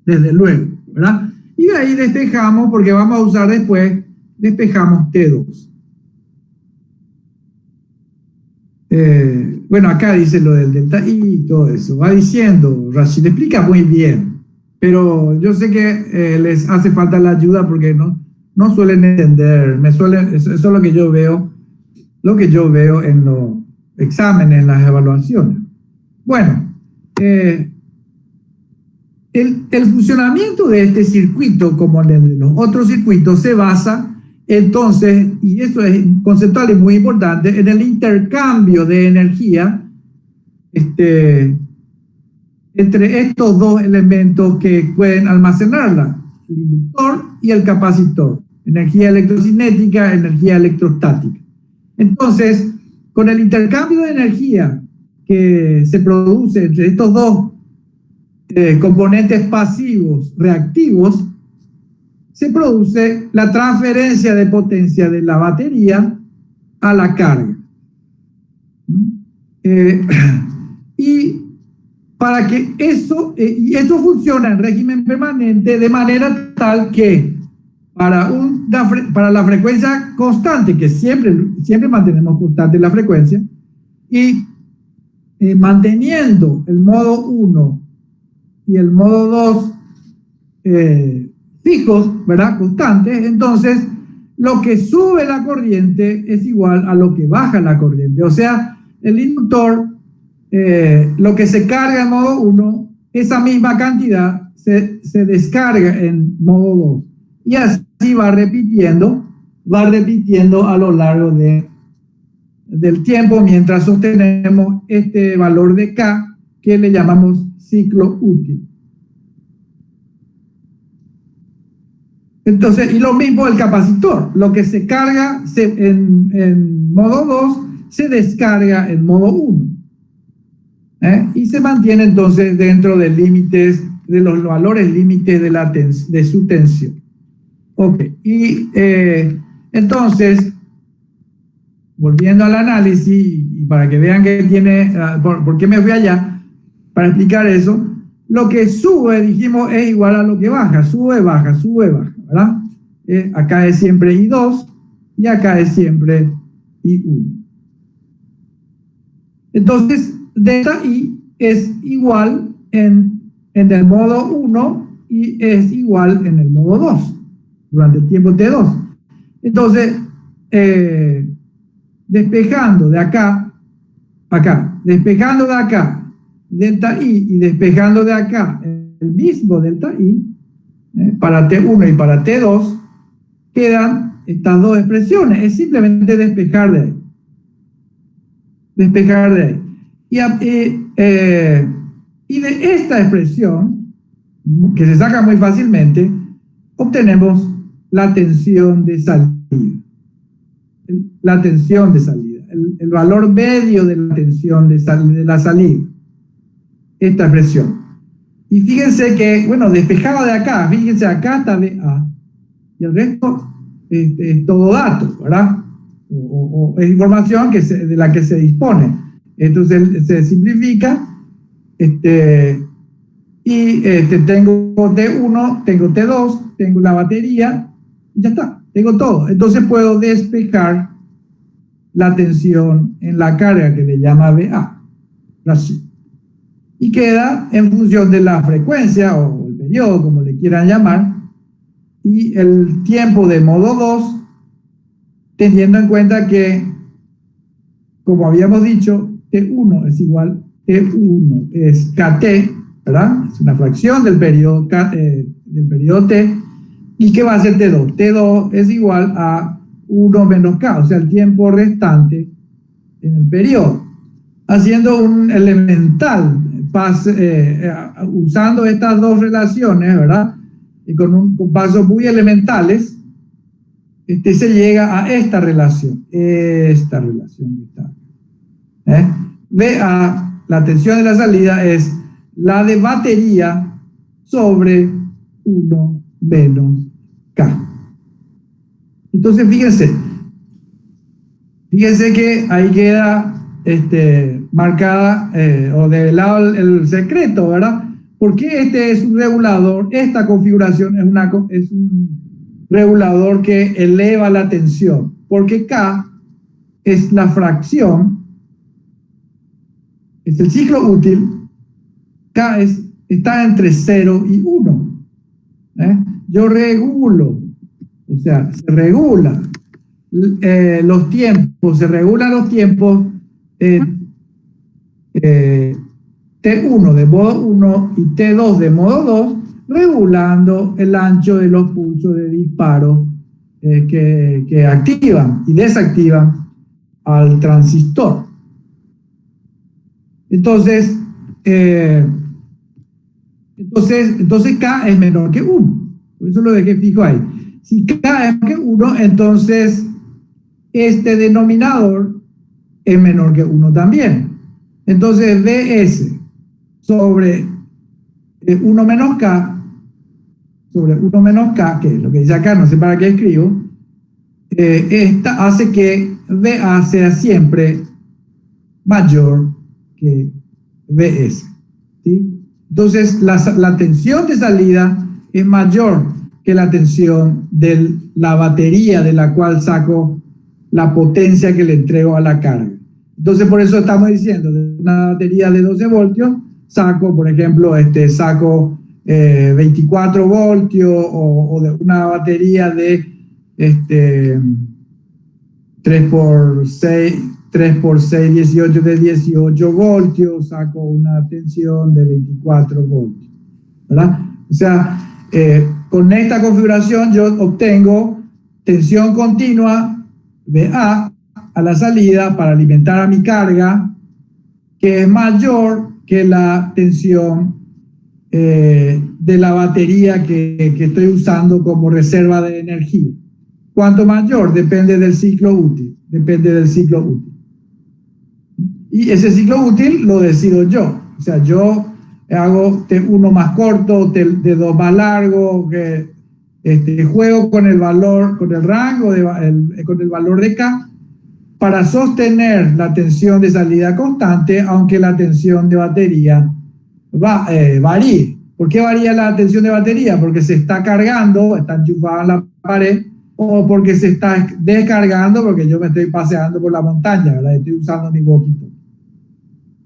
desde luego, ¿verdad? Y de ahí despejamos, porque vamos a usar después, despejamos T2. Bueno, acá dice lo del delta I y todo eso. Va diciendo, Rashid explica muy bien, pero yo sé que les hace falta la ayuda porque no suelen entender. Eso es lo que yo veo en los exámenes, en las evaluaciones. Bueno, el funcionamiento de este circuito, como en el de los otros circuitos, se basa entonces, y eso es conceptual y muy importante, en el intercambio de energía entre estos dos elementos que pueden almacenarla, el inductor y el capacitor, energía electrocinética, energía electrostática. Entonces, con el intercambio de energía que se produce entre estos dos componentes pasivos reactivos, se produce la transferencia de potencia de la batería a la carga. Y para que eso funciona en régimen permanente de manera tal que para la frecuencia constante, que siempre mantenemos constante la frecuencia, y manteniendo el modo 1 y el modo 2 fijos, ¿verdad? Constantes, entonces lo que sube la corriente es igual a lo que baja la corriente. O sea, el inductor, lo que se carga en modo 1, esa misma cantidad se descarga en modo 2. Y así va repitiendo a lo largo del tiempo mientras sostenemos este valor de K que le llamamos ciclo útil. Entonces, y lo mismo el capacitor, lo que se carga en modo 2 se descarga en modo 1. Y se mantiene entonces dentro de los valores límites de su tensión. Ok, y entonces, volviendo al análisis, y para que vean que ¿por qué me fui allá? Para explicar eso, lo que sube, dijimos, es igual a lo que baja, sube, baja, ¿verdad? Acá es siempre I2 y acá es siempre I1. Entonces, delta I es igual en el modo 1 y es igual en el modo 2, durante el tiempo T2. Entonces, despejando de acá, despejando de acá delta I y despejando de acá el mismo delta I, para T1 y para T2, quedan estas dos expresiones. Es simplemente despejar de ahí. Despejar de ahí. Y de esta expresión, que se saca muy fácilmente, obtenemos la tensión de salida. La tensión de salida. El valor medio de la tensión de la salida. Esta expresión. Y fíjense que, bueno, despejado de acá, fíjense, acá está VA. Y el resto es todo dato, ¿verdad? O es información de la que se dispone. Entonces se simplifica, tengo T1, tengo T2, tengo la batería, y ya está, tengo todo. Entonces puedo despejar la tensión en la carga que le llama VA. Así. Y queda en función de la frecuencia o el periodo, como le quieran llamar, y el tiempo de modo 2, teniendo en cuenta que, como habíamos dicho, T1 es igual, T1 es KT, ¿verdad? Es una fracción del periodo T. ¿Y qué va a ser T2? T2 es igual a 1 menos K, o sea, el tiempo restante en el periodo. Haciendo un elemental, usando estas dos relaciones, ¿verdad? Y con pasos muy elementales, se llega a esta relación que está. La tensión de la salida es la de batería sobre 1 menos K. Entonces, fíjense que ahí queda marcada o develado el secreto, ¿verdad? Porque este es un regulador, esta configuración es un regulador que eleva la tensión, porque K es la fracción, es el ciclo útil, K está entre 0 y 1. Yo regulo, o sea, se regula los tiempos, se regulan los tiempos T1 de modo 1 y T2 de modo 2, regulando el ancho de los pulsos de disparo que activan y desactivan al transistor. Entonces K es menor que 1. Por eso lo dejé fijo ahí. Si K es menor que 1, entonces este denominador es menor que 1 también. Entonces Vs sobre 1 menos K, que es lo que dice acá, no sé para qué escribo, esta hace que VA sea siempre mayor que Vs. ¿Sí? Entonces la tensión de salida es mayor que la tensión de la batería de la cual saco la potencia que le entrego a la carga. Entonces por eso estamos diciendo, de una batería de 12 voltios, saco, por ejemplo, 24 voltios, o de una batería de 3 por 6, 18 de 18 voltios, saco una tensión de 24 voltios, ¿verdad? O sea, con esta configuración yo obtengo tensión continua VA a la salida para alimentar a mi carga, que es mayor que la tensión de la batería que estoy usando como reserva de energía. ¿Cuánto mayor? Depende del ciclo útil. Y ese ciclo útil lo decido yo. O sea, yo hago T1 más corto, T2 más largo, juego con el valor, con el rango, con el valor de K, para sostener la tensión de salida constante, aunque la tensión de batería varíe. ¿Por qué varía la tensión de batería? Porque se está cargando, está enchufada en la pared, o porque se está descargando, porque yo me estoy paseando por la montaña, ¿verdad? Estoy usando mi walkie-talkie.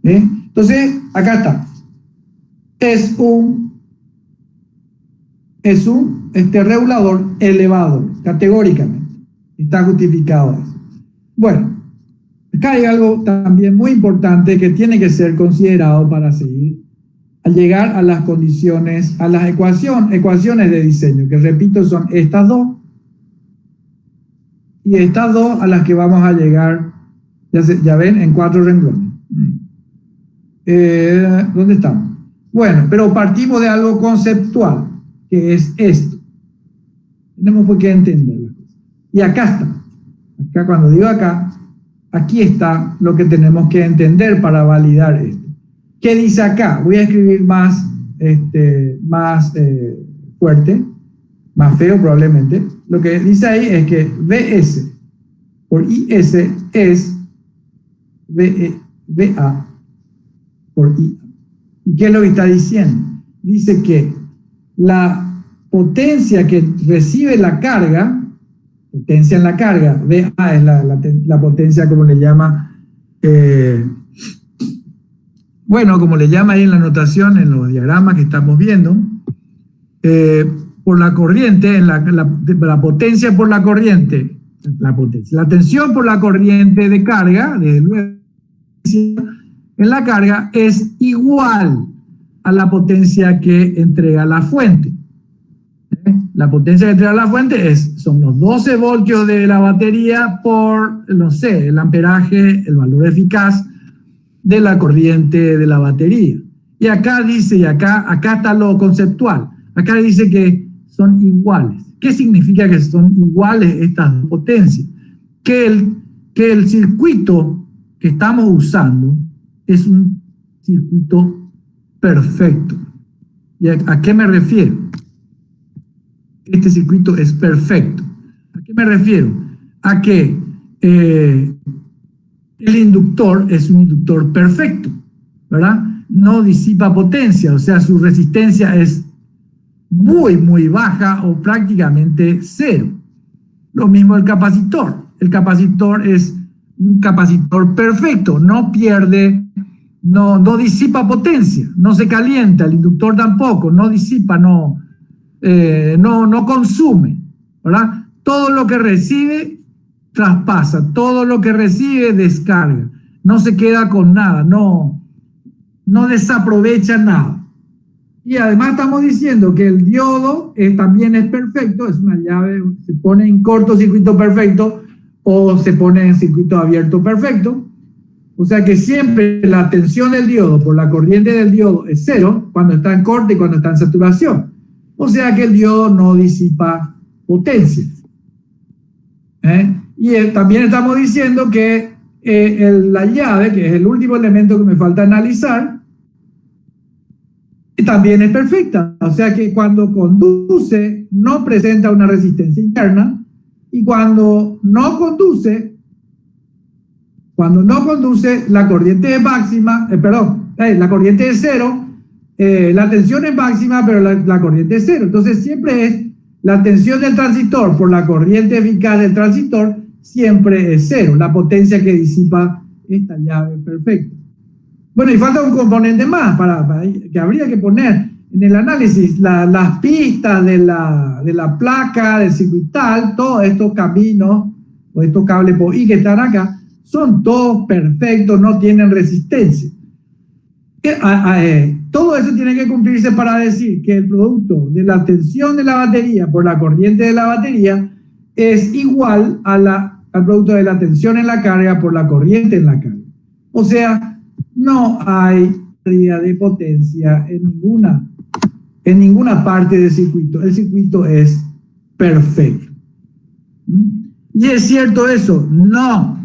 Entonces, acá está. Es un regulador elevador, categóricamente. Está justificado eso. Bueno, acá hay algo también muy importante que tiene que ser considerado para seguir al llegar a las condiciones, a las ecuaciones de diseño, que repito son estas dos, y estas dos a las que vamos a llegar, ya ven, en 4 renglones. ¿Dónde estamos? Bueno, pero partimos de algo conceptual, que es esto. Tenemos que entender las cosas. Y acá está. Acá, cuando digo acá, aquí está lo que tenemos que entender para validar esto. ¿Qué dice acá? Voy a escribir más fuerte, más feo probablemente. Lo que dice ahí es que VS por IS es VA por IA. ¿Y qué es lo que está diciendo? Dice que la potencia que recibe la carga, potencia en la carga, VA es la potencia, como le llama, como le llama ahí en la notación, en los diagramas que estamos viendo, por la corriente, la potencia por la corriente, la tensión por la corriente de carga, desde luego, en la carga es igual a la potencia que entrega la fuente. La potencia que entrega la fuente son los 12 voltios de la batería por, no sé, el amperaje, el valor eficaz de la corriente de la batería. Y acá dice, acá está lo conceptual, acá dice que son iguales. ¿Qué significa que son iguales estas dos potencias? Que el circuito que estamos usando es un circuito perfecto. ¿Y a qué me refiero? Este circuito es perfecto. ¿A qué me refiero? A que el inductor es un inductor perfecto, ¿verdad? No disipa potencia, o sea, su resistencia es muy, muy baja o prácticamente cero. Lo mismo el capacitor. El capacitor es un capacitor perfecto, no pierde, no disipa potencia, no se calienta, el inductor tampoco, no disipa, no consume, ¿verdad? Todo lo que recibe traspasa, todo lo que recibe descarga, no se queda con nada, no desaprovecha nada. Y además estamos diciendo que el diodo también es perfecto, es una llave, se pone en cortocircuito perfecto o se pone en circuito abierto perfecto. O sea que siempre la tensión del diodo por la corriente del diodo es cero cuando está en corte y cuando está en saturación. O sea que el diodo no disipa potencia. Y también estamos diciendo que la llave, que es el último elemento que me falta analizar, también es perfecta. O sea que cuando conduce no presenta una resistencia interna, y cuando no conduce la corriente es máxima, la corriente es cero, la tensión es máxima, pero la corriente es cero. Entonces siempre es la tensión del transistor por la corriente eficaz del transistor, siempre es cero, la potencia que disipa esta llave perfecta. Bueno, y falta un componente más que habría que poner en el análisis, las pistas de la placa, del circuital, todos estos caminos o estos cables POI que están acá, son todos perfectos, no tienen resistencia. Todo eso tiene que cumplirse para decir que el producto de la tensión de la batería por la corriente de la batería es igual al producto de la tensión en la carga por la corriente en la carga. O sea, no hay pérdida de potencia en ninguna parte del circuito. El circuito es perfecto. ¿Y es cierto eso? No.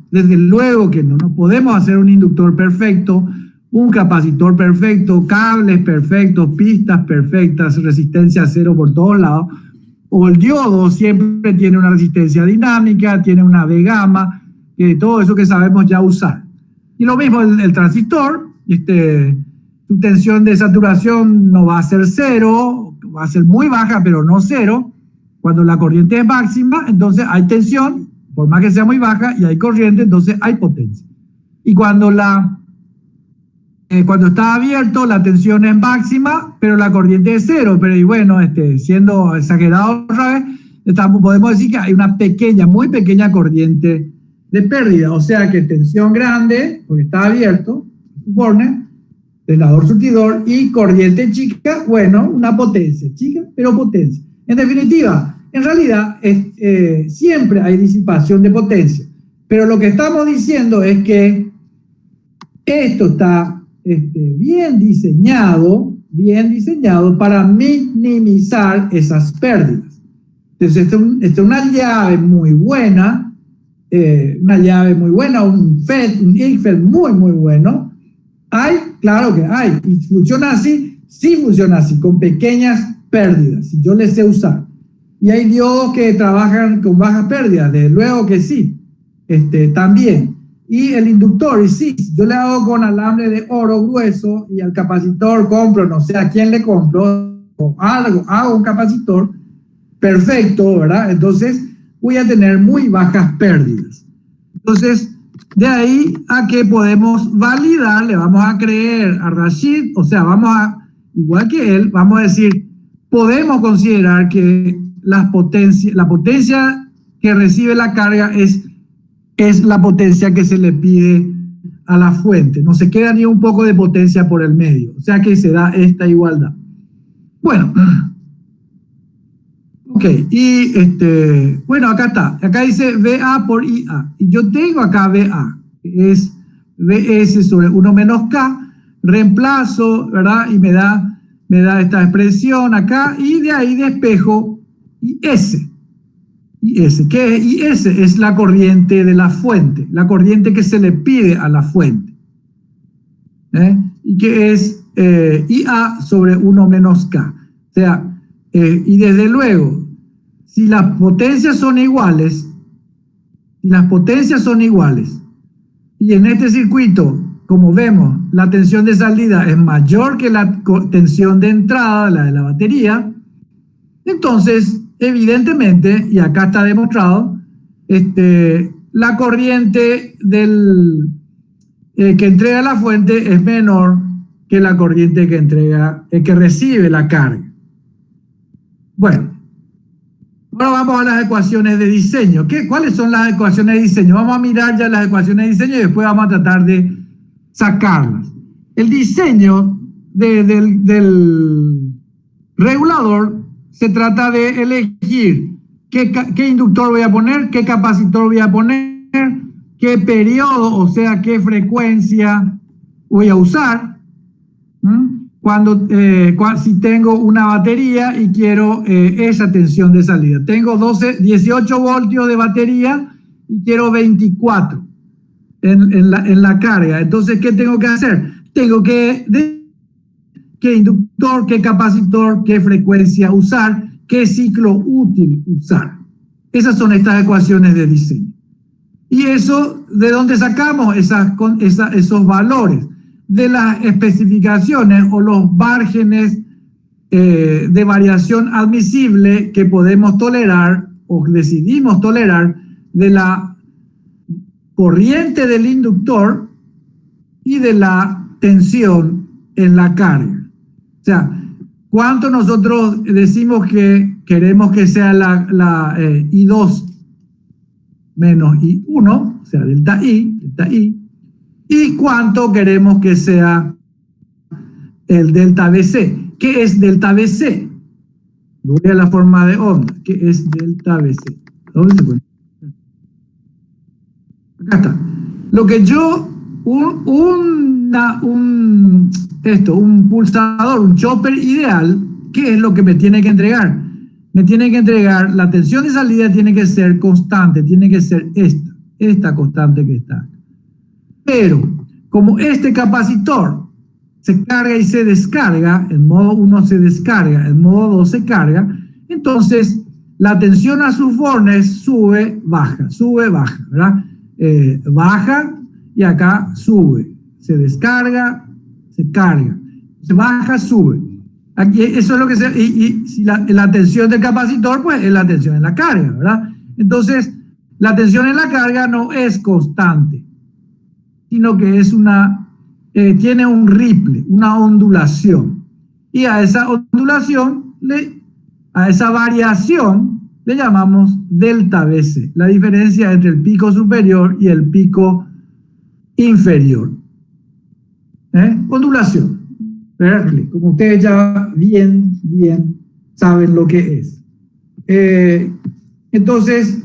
Desde luego que no podemos hacer un inductor perfecto, un capacitor perfecto, cables perfectos, pistas perfectas, resistencia cero por todos lados. O el diodo siempre tiene una resistencia dinámica, tiene una V gamma, todo eso que sabemos ya usar. Y lo mismo el transistor, su tensión de saturación no va a ser cero, va a ser muy baja, pero no cero. Cuando la corriente es máxima, entonces hay tensión, por más que sea muy baja, y hay corriente, entonces hay potencia. Y cuando está abierto, la tensión es máxima, pero la corriente es cero. Pero y bueno, siendo exagerado otra vez, podemos decir que hay una muy pequeña corriente de pérdida, o sea que tensión grande, porque está abierto, supone, deslador surtidor, y corriente chica, bueno, una potencia, chica, pero potencia. En definitiva, en realidad, siempre hay disipación de potencia, pero lo que estamos diciendo es que esto está bien diseñado para minimizar esas pérdidas. Entonces, esta es una llave muy buena, un FET, un IGFET muy bueno. Hay, claro que hay, y funciona así, sí funciona así, con pequeñas pérdidas, si yo les sé usar. Y hay diodos que trabajan con bajas pérdidas, desde luego que sí, también. Y el inductor, y sí, yo le hago con alambre de oro grueso y al capacitor compro, no sé a quién le compro, o hago un capacitor, perfecto, ¿verdad? Entonces voy a tener muy bajas pérdidas. Entonces, de ahí a que podemos validar, le vamos a creer a Rashid, o sea, igual que él, vamos a decir, podemos considerar que la potencia que recibe la carga es la potencia que se le pide a la fuente. No se queda ni un poco de potencia por el medio, o sea que se da esta igualdad. Bueno, ok, y bueno, acá está, acá dice VA por IA, y yo tengo acá VA, que es VS sobre 1 menos K, reemplazo, ¿verdad? Y me da esta expresión acá, y de ahí despejo IS. ¿Qué es IS? Es la corriente de la fuente, la corriente que se le pide a la fuente. Y que es IA sobre 1 menos K. O sea, y desde luego, si las potencias son iguales, y en este circuito, como vemos, la tensión de salida es mayor que la tensión de entrada, la de la batería, entonces, evidentemente, y acá está demostrado, la corriente que entrega la fuente es menor que la corriente que recibe la carga. Bueno, ahora vamos a las ecuaciones de diseño. ¿Cuáles son las ecuaciones de diseño? Vamos a mirar ya las ecuaciones de diseño y después vamos a tratar de sacarlas. El diseño del regulador se trata de elegir qué inductor voy a poner, qué capacitor voy a poner, qué periodo, o sea, qué frecuencia voy a usar. Si tengo una batería y quiero esa tensión de salida. Tengo 18 voltios de batería y quiero 24 en la carga. Entonces, ¿qué tengo que hacer? Tengo que qué inductor, qué capacitor, qué frecuencia usar, qué ciclo útil usar. Esas son estas ecuaciones de diseño. Y eso, ¿de dónde sacamos esos valores? De las especificaciones o los márgenes de variación admisible que podemos tolerar o decidimos tolerar de la corriente del inductor y de la tensión en la carga. O sea, ¿cuánto nosotros decimos que queremos que sea la I2 menos I1, o sea, delta I, y cuánto queremos que sea el delta BC? ¿Qué es delta BC? Voy a la forma de onda. ¿Qué es delta BC? ¿Dónde se pone? Acá está. Lo que yo, un pulsador, un chopper ideal, ¿qué es lo que me tiene que entregar? Me tiene que entregar, la tensión de salida tiene que ser constante, tiene que ser esta constante que está. Pero, como este capacitor se carga y se descarga, en modo 1 se descarga, en modo 2 se carga, entonces la tensión a sus bornes sube, baja, ¿verdad? Baja y acá sube, se descarga, se carga, se baja, sube. Aquí, eso es lo que y si la tensión del capacitor, pues es la tensión en la carga, ¿verdad? Entonces, la tensión en la carga no es constante, sino que es tiene un ripple, una ondulación. Y a esa ondulación, a esa variación, le llamamos delta BC, la diferencia entre el pico superior y el pico inferior. Ondulación. Como ustedes ya bien saben lo que es. Entonces,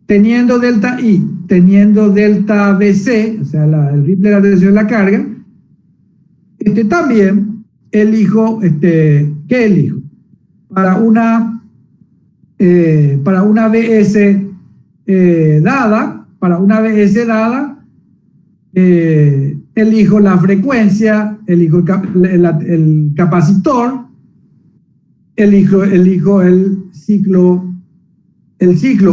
teniendo delta I, teniendo delta BC, o sea, el ripple de la tensión de la carga, también elijo, ¿qué elijo? Para una BS dada, elijo la frecuencia, elijo el capacitor, elijo el ciclo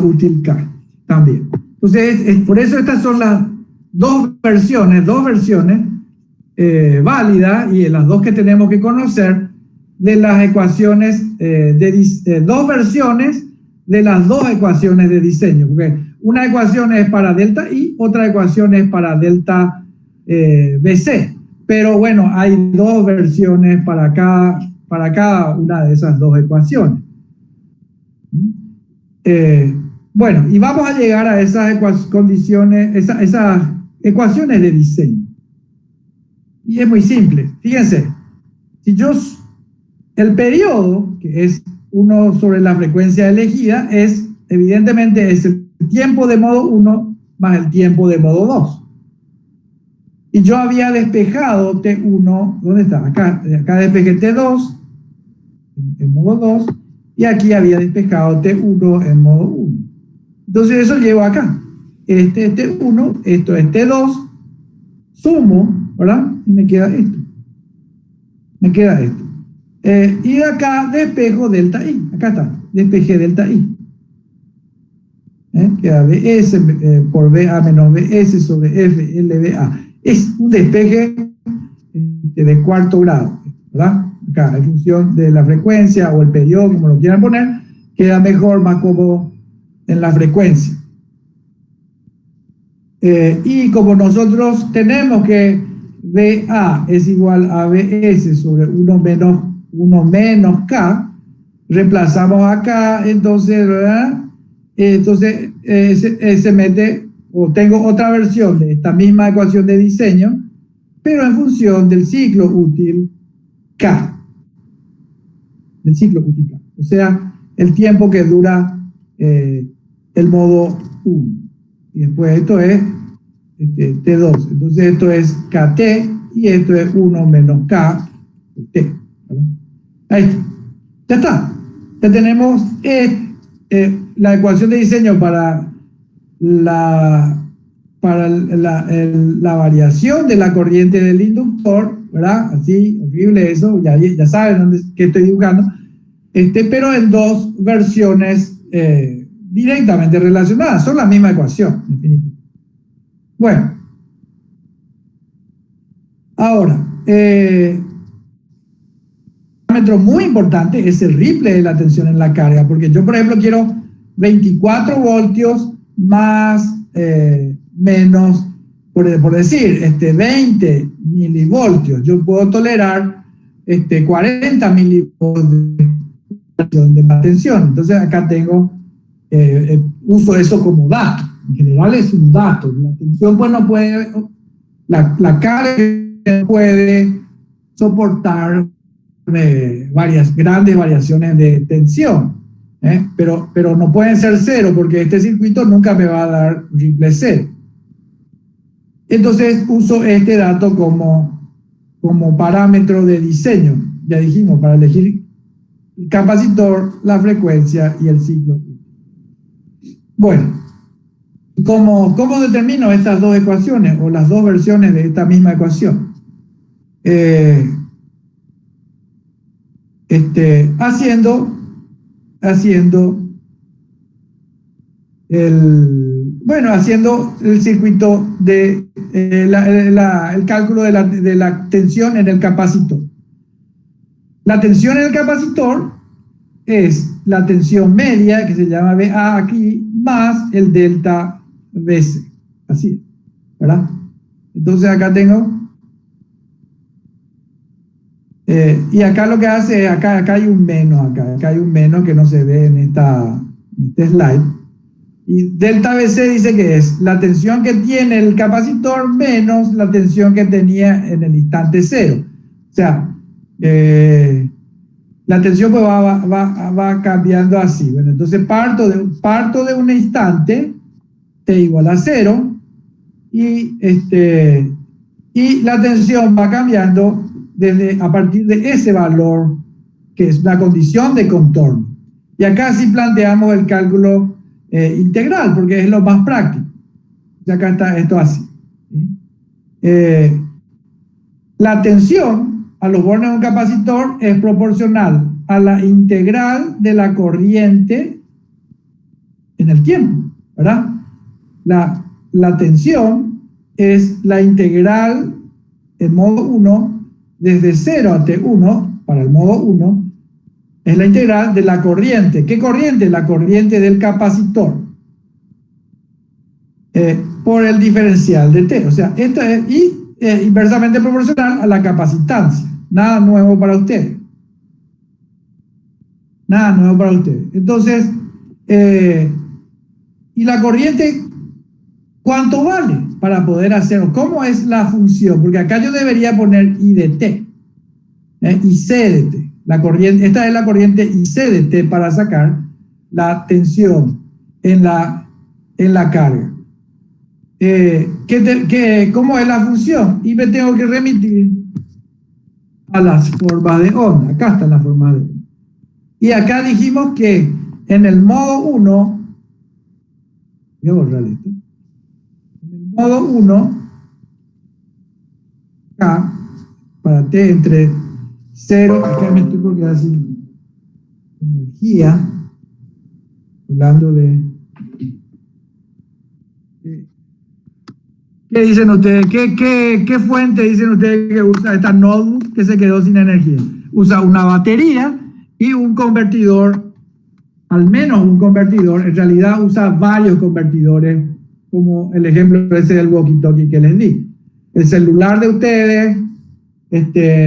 útil K también. Entonces, por eso estas son las dos versiones válidas, y las dos que tenemos que conocer de las ecuaciones, dos versiones de las dos ecuaciones de diseño, porque una ecuación es para delta I, otra ecuación es para delta BC, pero bueno, hay dos versiones para cada una de esas dos ecuaciones. Bueno, y vamos a llegar a esas esas ecuaciones de diseño. Y es muy simple. Fíjense, el periodo, que es 1 sobre la frecuencia elegida, evidentemente es el tiempo de modo 1 más el tiempo de modo 2. Y yo había despejado T1, ¿dónde está? Acá despejé T2 en modo 2, y aquí había despejado T1 en modo 1. Entonces eso llevo acá. Este es T1, esto es T2, sumo, ¿verdad? Y me queda esto. Y de acá despejo delta I. Acá está, despejé delta I. Queda BS por BA menos BS sobre F LBA. Es un despeje de cuarto grado, ¿verdad? Acá, en función de la frecuencia o el periodo, como lo quieran poner, queda mejor, más cómodo en la frecuencia. Y como nosotros tenemos que BA es igual a BS sobre 1 menos K, reemplazamos acá, entonces, ¿verdad? Entonces se mete, o tengo otra versión de esta misma ecuación de diseño, pero en función del ciclo útil K. O sea, el tiempo que dura el modo 1. Y después esto es T2. Entonces esto es KT y esto es 1 menos KT. Ahí está. Ya está. Ya tenemos la ecuación de diseño para la variación de la corriente del inductor, ¿verdad? Así, horrible eso, ya saben qué estoy dibujando. Pero en dos versiones directamente relacionadas, son la misma ecuación, en definitiva. Bueno, ahora, un parámetro muy importante es el ripple de la tensión en la carga, porque yo, por ejemplo, quiero 24 voltios más menos, por decir, 20 milivoltios. Yo puedo tolerar 40 milivoltios de la tensión. Entonces acá tengo, uso eso como dato. En general es un dato. La tensión pues no puede, la carga puede soportar grandes variaciones de tensión, pero no pueden ser cero, porque este circuito nunca me va a dar ripple cero. Entonces uso este dato como parámetro de diseño, ya dijimos, para elegir el capacitor, la frecuencia y el ciclo. Bueno, ¿cómo determino estas dos ecuaciones o las dos versiones de esta misma ecuación? Haciendo el circuito de el cálculo de la tensión en el capacitor. La tensión en el capacitor es la tensión media, que se llama BA aquí, más el delta BC. Así, ¿verdad? Entonces acá tengo Y acá lo que hace es, acá hay un menos, acá hay un menos que no se ve en este slide. Y delta BC dice que es la tensión que tiene el capacitor menos la tensión que tenía en el instante cero. O sea, la tensión pues va cambiando así. Bueno, entonces parto de un instante, T igual a 0, y la tensión va cambiando a partir de ese valor, que es una condición de contorno. Y acá sí planteamos el cálculo integral, porque es lo más práctico. Y acá está esto así. La tensión a los bornes de un capacitor es proporcional a la integral de la corriente en el tiempo, ¿verdad? La tensión es la integral en modo 1 desde 0 a T1 para el modo 1, es la integral de la corriente. ¿Qué corriente? La corriente del capacitor por el diferencial de T. O sea, esto es inversamente proporcional a la capacitancia. Nada nuevo para ustedes. Nada nuevo para ustedes. Entonces, ¿y la corriente cuánto vale para poder hacerlo? ¿Cómo es la función? Porque acá yo debería poner I de T y C de T. La corriente, esta es la corriente IC de T para sacar la tensión en la carga. ¿Cómo es la función? Y me tengo que remitir a las formas de onda. Acá están las formas de onda. Y acá dijimos que en el modo 1, voy a borrar esto. En el modo 1, acá, para T entre 0, acá me estoy porque así, energía, hablando de... ¿Qué dicen ustedes? ¿Qué fuente dicen ustedes que usa esta notebook que se quedó sin energía? Usa una batería y un convertidor, al menos un convertidor. En realidad usa varios convertidores, como el ejemplo ese del walkie-talkie que les di. El celular de ustedes,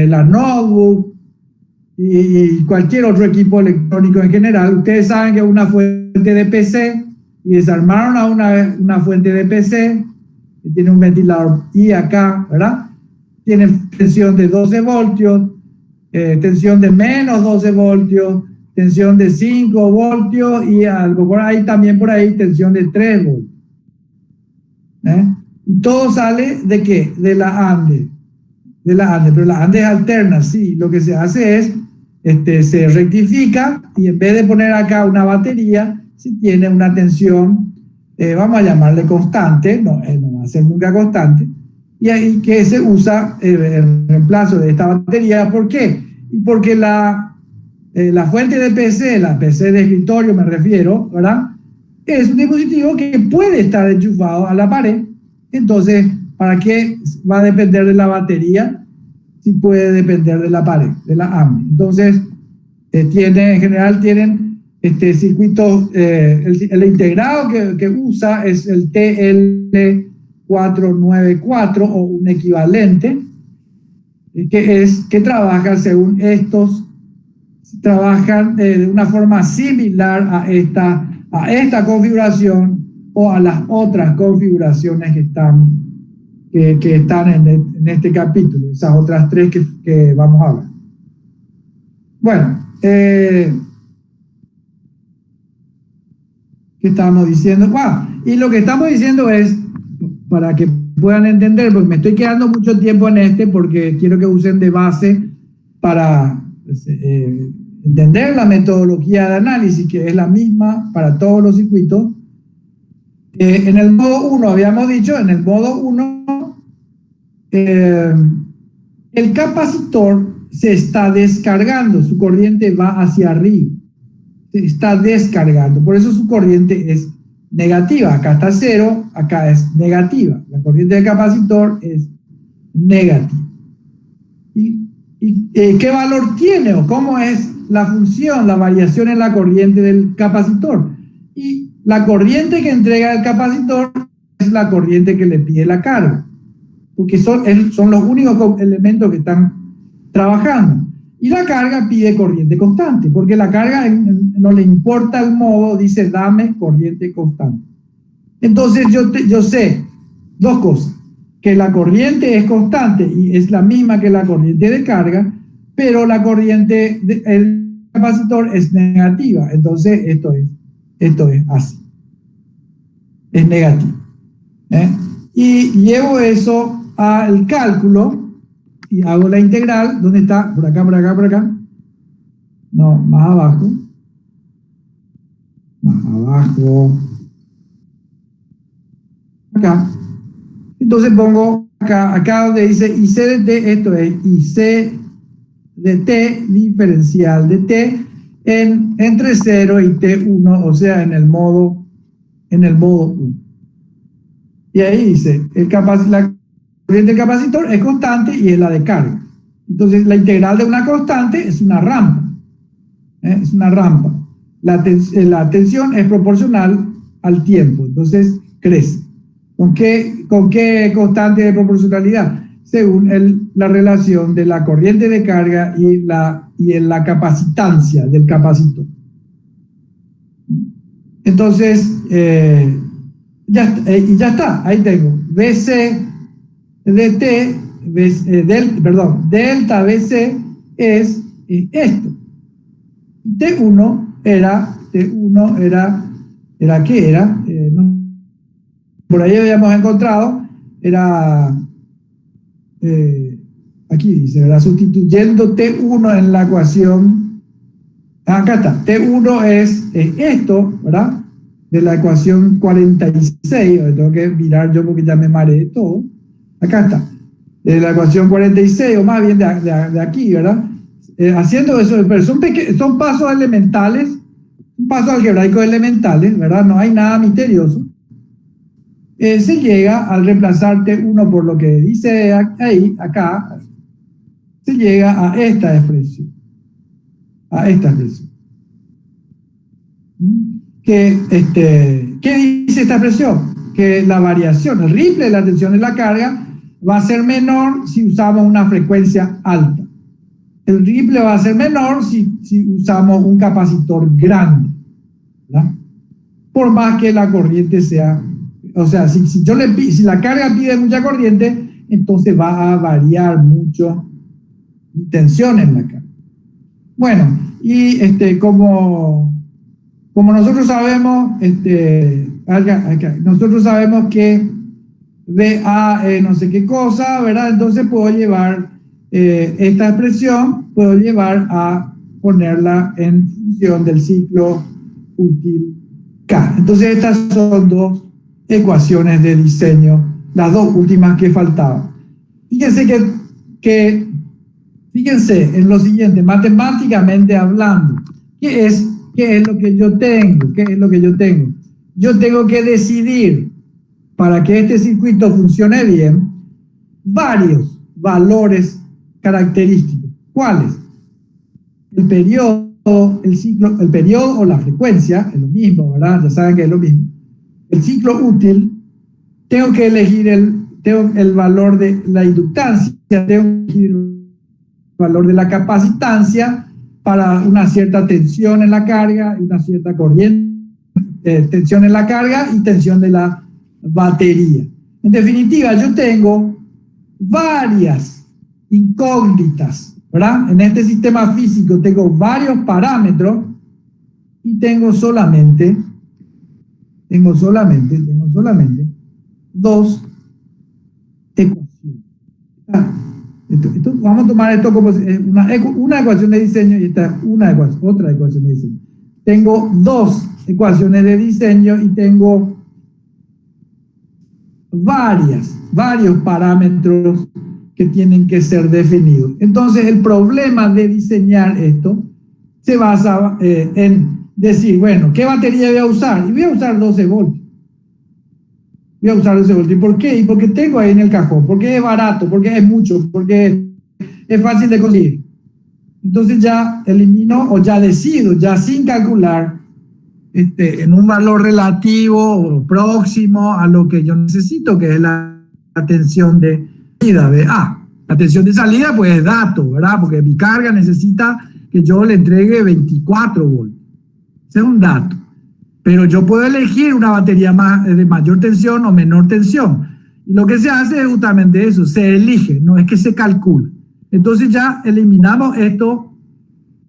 la notebook y cualquier otro equipo electrónico en general. Ustedes saben que es una fuente de PC y desarmaron a una fuente de PC que tiene un ventilador I acá, ¿verdad? Tiene tensión de 12 voltios, tensión de menos 12 voltios, tensión de 5 voltios y algo por ahí, también por ahí, tensión de 3 voltios. Y todo sale ¿de qué? De la ANDE. De la ANDE, pero la ANDE es alterna, sí. Lo que se hace es, se rectifica y en vez de poner acá una batería, si tiene una tensión, vamos a llamarle constante, no va a ser nunca constante, y ahí que se usa el reemplazo de esta batería. ¿Por qué? Y porque la fuente de PC, la PC de escritorio me refiero, ¿verdad? Es un dispositivo que puede estar enchufado a la pared. Entonces, ¿para qué va a depender de la batería si puede depender de la pared, de la AMI? Entonces, en general tienen circuitos, el integrado que usa es el TL494 o un equivalente, que trabaja según estos, trabajan de una forma similar a esta configuración o a las otras configuraciones que están en este capítulo, esas otras tres que vamos a hablar. Bueno, ¿qué estábamos diciendo? Y lo que estamos diciendo es, para que puedan entender, porque me estoy quedando mucho tiempo en porque quiero que usen de base para entender la metodología de análisis, que es la misma para todos los circuitos. En el modo 1, habíamos dicho, en el modo 1, el capacitor se está descargando, su corriente va hacia arriba, se está descargando, por eso su corriente es negativa. Acá está 0, acá es negativa, la corriente del capacitor es negativa. ¿Y qué valor tiene o cómo es la función, la variación en la corriente del capacitor? Y la corriente que entrega el capacitor es la corriente que le pide la carga, porque son los únicos elementos que están trabajando. Y la carga pide corriente constante, porque la carga no le importa el modo, dice dame corriente constante. Entonces yo sé dos cosas, que la corriente es constante y es la misma que la corriente de carga, pero la corriente del capacitor es negativa. Entonces esto es así, es negativo. Y llevo eso al cálculo y hago la integral. ¿Dónde está? Por acá, por acá, por acá. No, más abajo. Más abajo. Acá. Entonces pongo acá donde dice IC de t, esto es IC de t diferencial de t entre 0 y t1, o sea, en el modo 1. Y ahí dice, la corriente del capacitor es constante y es la de carga. Entonces, la integral de una constante es una rampa. Es una rampa. La tensión es proporcional al tiempo, entonces crece. ¿Con qué constante de proporcionalidad? Según la relación de la corriente de carga y la capacitancia del capacitor. Entonces, ya está, ahí tengo. BC de T, delta BC es esto. T1 era ¿qué era? Por ahí habíamos encontrado, era, aquí dice, ¿verdad? Sustituyendo T1 en la ecuación, acá está, T1 es esto, ¿verdad? De la ecuación 46, tengo que mirar yo porque ya me mareé todo, acá está, de la ecuación 46, o más bien de aquí, ¿verdad? Haciendo eso, pero son pasos elementales, un paso algebraico elementales, ¿verdad? No hay nada misterioso. Se llega al reemplazar T1 por lo que dice ahí, acá, se llega a esta expresión. ¿Qué dice esta expresión? Que la variación, el ripple de la tensión de la carga va a ser menor si usamos una frecuencia alta. El ripple va a ser menor si usamos un capacitor grande, ¿verdad? Por más que la corriente sea, o sea, si la carga pide mucha corriente, entonces va a variar mucho mi tensión en la carga. Bueno, y como nosotros sabemos, nosotros sabemos que VA no sé qué cosa, ¿verdad? Entonces puedo llevar esta expresión, puedo llevar a ponerla en función del ciclo útil K. Entonces estas son dos ecuaciones de diseño, las dos últimas que faltaban. Fíjense fíjense en lo siguiente, matemáticamente hablando, ¿qué es lo que yo tengo? ¿Qué es lo que yo tengo? Yo tengo que decidir, para que este circuito funcione bien, varios valores característicos. ¿Cuáles? El periodo, el ciclo, el periodo o la frecuencia, es lo mismo, ¿verdad? Ya saben que es lo mismo. El ciclo útil, tengo que elegir el valor de la inductancia, tengo que elegir el valor de la capacitancia para una cierta tensión en la carga, una cierta corriente, tensión en la carga y tensión de la batería. En definitiva, yo tengo varias incógnitas, ¿verdad? En este sistema físico tengo varios parámetros y tengo solamente dos ecuaciones. Vamos a tomar esto como una ecuación de diseño y esta otra ecuación de diseño. Tengo dos ecuaciones de diseño y tengo varios parámetros que tienen que ser definidos. Entonces, el problema de diseñar esto se basa en decir, bueno, ¿qué batería voy a usar? Y voy a usar 12 voltios. Voy a usar 12 voltios. ¿Y por qué? Y porque tengo ahí en el cajón, porque es barato, porque es mucho, porque es fácil de conseguir. Entonces ya elimino o ya decido, ya sin calcular, en un valor relativo o próximo a lo que yo necesito, que es la tensión de vida de A. La tensión de salida, pues es dato, ¿verdad? Porque mi carga necesita que yo le entregue 24 voltios. Ese es un dato. Pero yo puedo elegir una batería de mayor tensión o menor tensión. Y lo que se hace es justamente eso, se elige, no es que se calcula. Entonces ya eliminamos esto,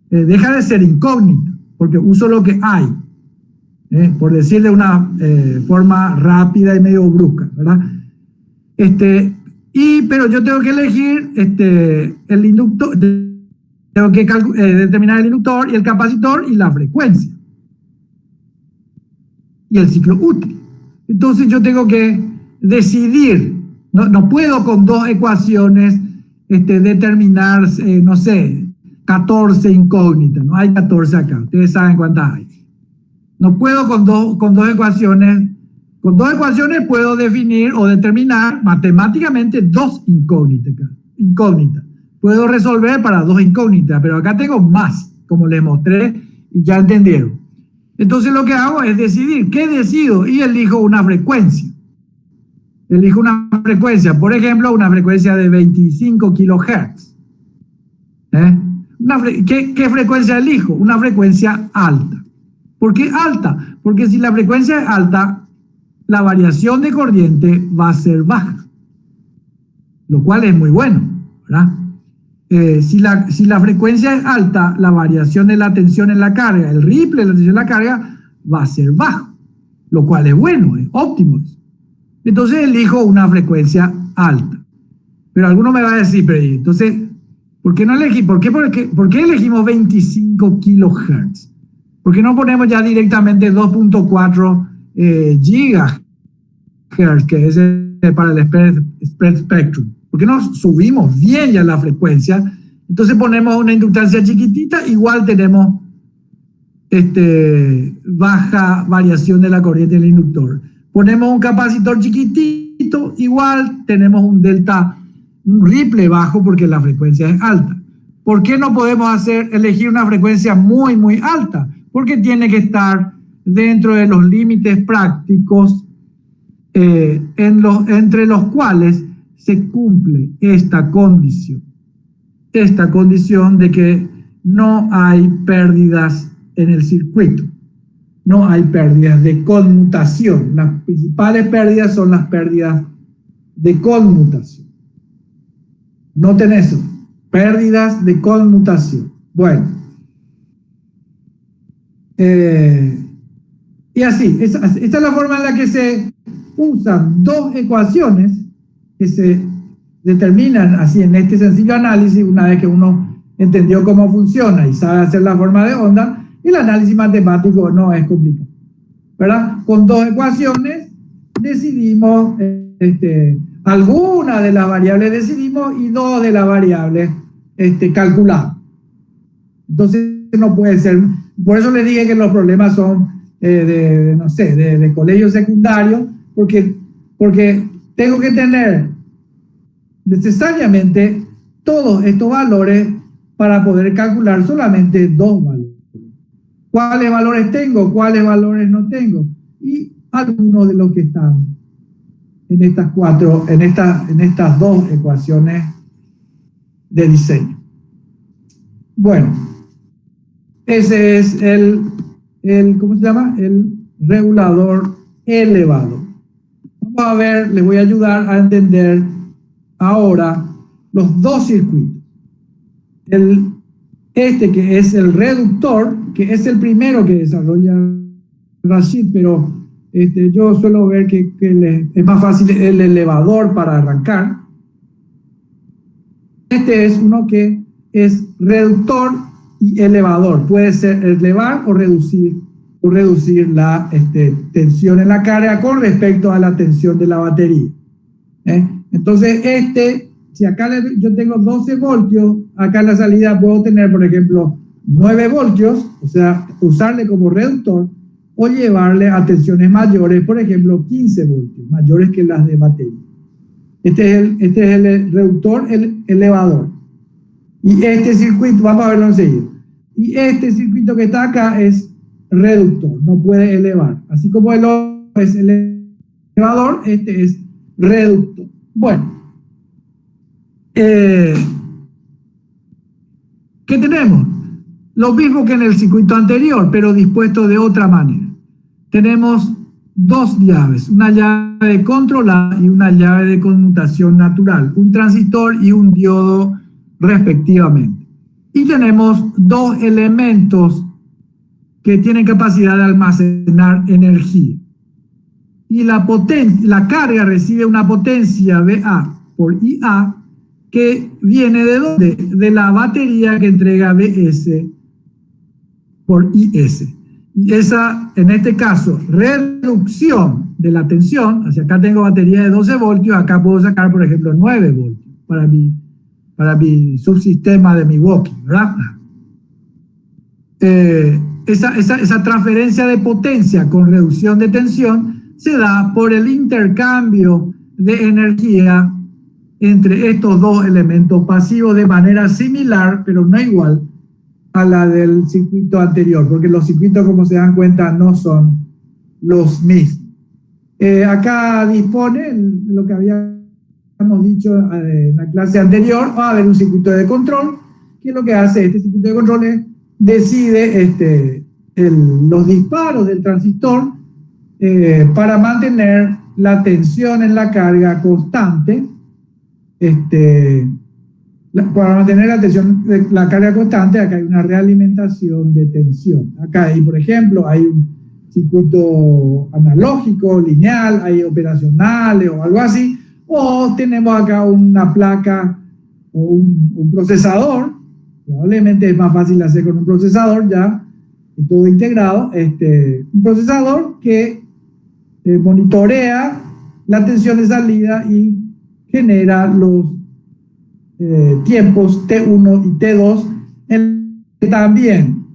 deja de ser incógnito, porque uso lo que hay, por decir de una forma rápida y medio brusca, ¿verdad? Pero yo tengo que elegir el inductor, tengo que determinar el inductor y el capacitor y la frecuencia. Y el ciclo útil. Entonces yo tengo que decidir, no puedo con dos ecuaciones determinar, no sé, 14 incógnitas, no hay 14 acá, ustedes saben cuántas hay. No puedo con dos ecuaciones puedo definir o determinar matemáticamente dos incógnitas. Puedo resolver para dos incógnitas, pero acá tengo más, como les mostré y ya entendieron. Entonces lo que hago es decidir, ¿qué decido? Y elijo una frecuencia. Elijo una frecuencia, por ejemplo, una frecuencia de 25 kHz. ¿Qué frecuencia elijo? Una frecuencia alta. ¿Por qué alta? Porque si la frecuencia es alta, la variación de corriente va a ser baja, lo cual es muy bueno, ¿verdad? Si la frecuencia es alta, la variación de la tensión en la carga, el ripple de la tensión en la carga, va a ser bajo, lo cual es bueno, es óptimo. Entonces elijo una frecuencia alta. Pero alguno me va a decir, pero entonces, ¿por qué no elegí? ¿Por qué elegimos 25 kHz? ¿Por qué no ponemos ya directamente 2.4 gigahertz, que es para el spread spectrum? ¿Por qué no subimos bien ya la frecuencia? Entonces ponemos una inductancia chiquitita, igual tenemos baja variación de la corriente del inductor. Ponemos un capacitor chiquitito, igual tenemos un ripple bajo porque la frecuencia es alta. ¿Por qué no podemos elegir una frecuencia muy, muy alta? Porque tiene que estar dentro de los límites prácticos entre los cuales se cumple esta condición de que no hay pérdidas en el circuito, no hay pérdidas de conmutación. Las principales pérdidas son las pérdidas de conmutación. Noten eso, pérdidas de conmutación. Bueno, y así, esta es la forma en la que se usan dos ecuaciones que se determinan así en este sencillo análisis. Una vez que uno entendió cómo funciona y sabe hacer la forma de onda, el análisis matemático no es complicado, ¿verdad? Con dos ecuaciones decidimos alguna de las variables decidimos y dos de las variables calculamos. Entonces no puede ser, por eso les dije que los problemas son de colegio secundario, porque tengo que tener necesariamente todos estos valores para poder calcular solamente dos valores. ¿Cuáles valores tengo? ¿Cuáles valores no tengo? Y algunos de los que están en estas dos ecuaciones de diseño. Bueno, ese es ¿cómo se llama? El regulador elevador. Vamos a ver, les voy a ayudar a entender ahora los dos circuitos. Que es el reductor, que es el primero que desarrolla Rashid, pero yo suelo ver que es más fácil el elevador para arrancar. Este es uno que es reductor y elevador. Puede ser elevar o reducir la tensión en la carga con respecto a la tensión de la batería. Entonces si acá yo tengo 12 voltios, acá en la salida puedo tener, por ejemplo, 9 voltios, o sea, usarle como reductor, o llevarle a tensiones mayores, por ejemplo, 15 voltios, mayores que las de batería. Este es el reductor, el elevador. Y este circuito, vamos a verlo enseguida. Y este circuito que está acá es reductor, no puede elevar. Así como el otro es el elevador, este es reductor. Bueno, ¿Qué tenemos? Lo mismo que en el circuito anterior, pero dispuesto de otra manera. Tenemos dos llaves, una llave controlada y una llave de conmutación natural, un transistor y un diodo respectivamente. Y tenemos dos elementos que tienen capacidad de almacenar energía. Y la carga recibe una potencia VA por IA que viene ¿de dónde? De la batería que entrega BS por IS. Y esa, en este caso, reducción de la tensión, hacia acá tengo batería de 12 voltios, acá puedo sacar, por ejemplo, 9 voltios para mi subsistema de mi Milwaukee, ¿verdad? Esa transferencia de potencia con reducción de tensión se da por el intercambio de energía entre estos dos elementos pasivos de manera similar, pero no igual a la del circuito anterior, porque los circuitos, como se dan cuenta, no son los mismos. Acá dispone lo que habíamos dicho en la clase anterior. Va a haber un circuito de control, que lo que hace este circuito de control es decide los disparos del transistor para mantener la tensión en la carga constante, para mantener la tensión de la carga constante. Acá hay una realimentación de tensión. Acá hay, por ejemplo, hay un circuito analógico, lineal, hay operacionales o algo así, o tenemos acá una placa o un procesador. Probablemente es más fácil hacer con un procesador ya, todo integrado, un procesador que monitorea la tensión de salida y genera los tiempos T1 y T2, en que también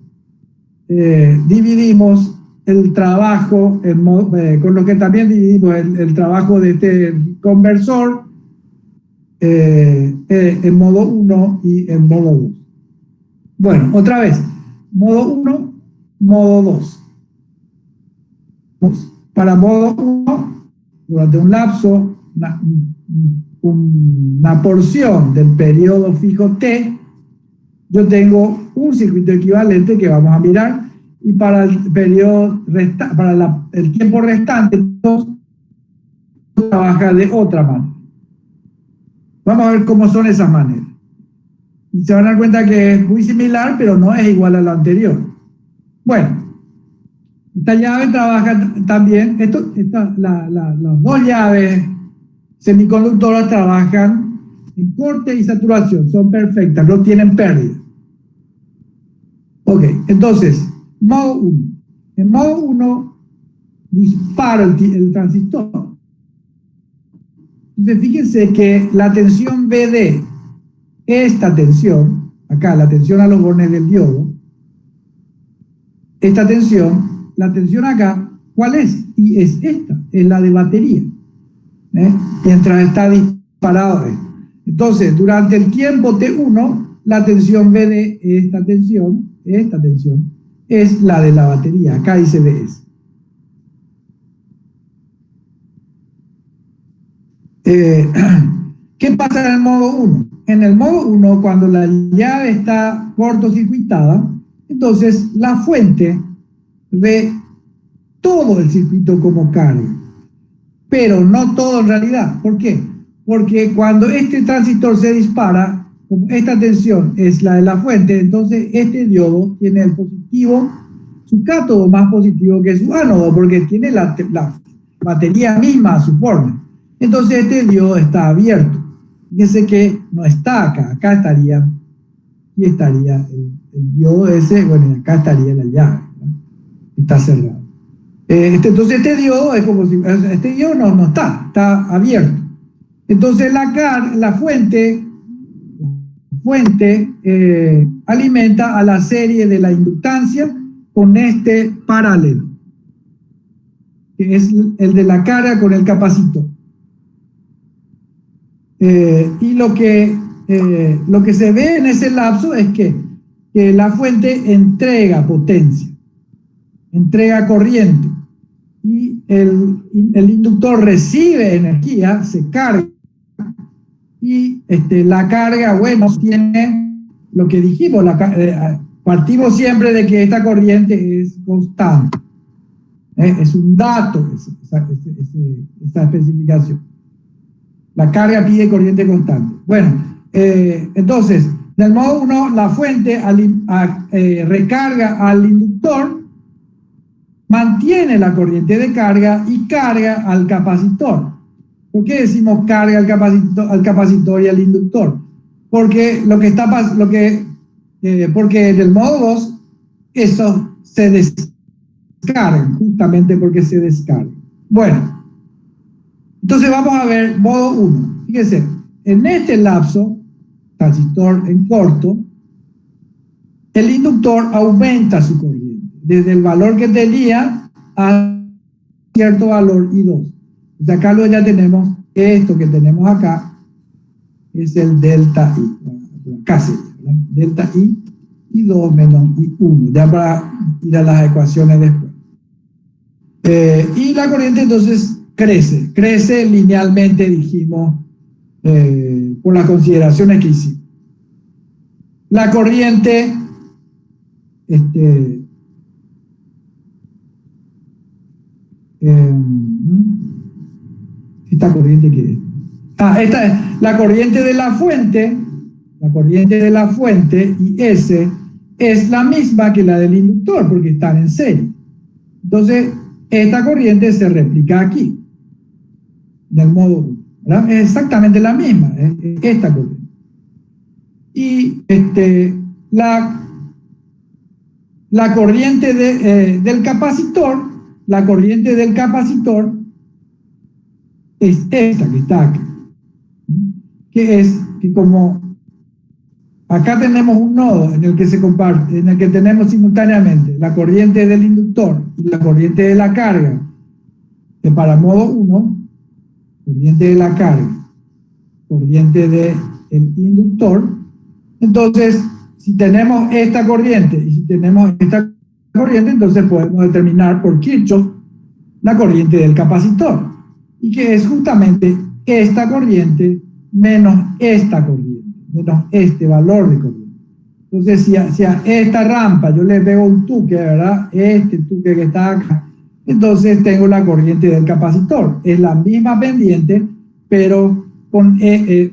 dividimos el trabajo, con lo que también dividimos el trabajo de este conversor en modo 1 y en modo 2. Bueno, otra vez, modo 1, modo 2. Para modo 1, durante un lapso, una porción del periodo fijo T, yo tengo un circuito equivalente que vamos a mirar, y para el periodo el tiempo restante trabaja de otra manera. Vamos a ver cómo son esas maneras. Y se van a dar cuenta que es muy similar, pero no es igual a la anterior. Bueno, esta llave trabaja también, las dos llaves semiconductoras trabajan en corte y saturación, son perfectas, no tienen pérdida. Ok, entonces, modo 1. En modo 1 disparo el transistor. Entonces, fíjense que la tensión BD, esta tensión, acá la tensión a los bornes del diodo, esta tensión, la tensión acá, ¿cuál es? Y es esta, es la de batería, mientras está disparado. Entonces, durante el tiempo T1, la tensión BD, esta tensión, es la de la batería, acá dice BS. ¿Qué pasa en el modo 1? En el modo 1, cuando la llave está cortocircuitada, entonces la fuente ve todo el circuito como carga, pero no todo en realidad. ¿Por qué? Porque cuando este transistor se dispara, como esta tensión es la de la fuente, entonces este diodo tiene el positivo, su cátodo más positivo que su ánodo, porque tiene la batería misma a su forma. Entonces este diodo está abierto. Fíjense que no está acá, acá estaría, y estaría el diodo ese, bueno, y acá estaría la llave, ¿no? Está cerrado. Entonces este diodo es como si, este diodo no está abierto. Entonces la fuente alimenta a la serie de la inductancia con este paralelo, que es el de la carga con el capacitor. Y lo que se ve en ese lapso es que la fuente entrega potencia, entrega corriente, y el inductor recibe energía, se carga, Y la carga, bueno, tiene lo que dijimos, partimos siempre de que esta corriente es constante. Es un dato esa especificación. La carga pide corriente constante. Bueno, entonces, en el modo 1, la fuente recarga al inductor, mantiene la corriente de carga y carga al capacitor. ¿Por qué decimos carga al capacitor y al inductor? Porque porque en el modo 2 eso se descarga, justamente porque se descarga. Bueno, entonces vamos a ver modo 1. Fíjense, en este lapso, transistor en corto, el inductor aumenta su corriente, desde el valor que tenía a cierto valor I2. De acá luego ya tenemos esto que tenemos acá, es el delta I. Acá sería, ¿verdad? Delta I2 menos I1, ya para ir a las ecuaciones después. Y la corriente entonces crece linealmente, dijimos, por las consideraciones que hicimos. La corriente, esta corriente que es. Esta es la corriente de la fuente, y S es la misma que la del inductor, porque están en serie. Entonces, esta corriente se replica aquí, del modo 1, ¿verdad? Es exactamente la misma, esta corriente. Y la corriente del capacitor, es esta que está aquí, que es que como acá tenemos un nodo en el que se comparte, en el que tenemos simultáneamente la corriente del inductor y la corriente de la carga, que para modo 1, corriente de la carga, corriente del inductor. Entonces, si tenemos esta corriente y si tenemos esta corriente, entonces podemos determinar por Kirchhoff la corriente del capacitor, y que es justamente esta corriente menos esta corriente, menos este valor de corriente. Entonces, si a esta rampa yo le pego un tuque, ¿verdad? Este tuque que está acá, entonces tengo la corriente del capacitor. Es la misma pendiente, pero con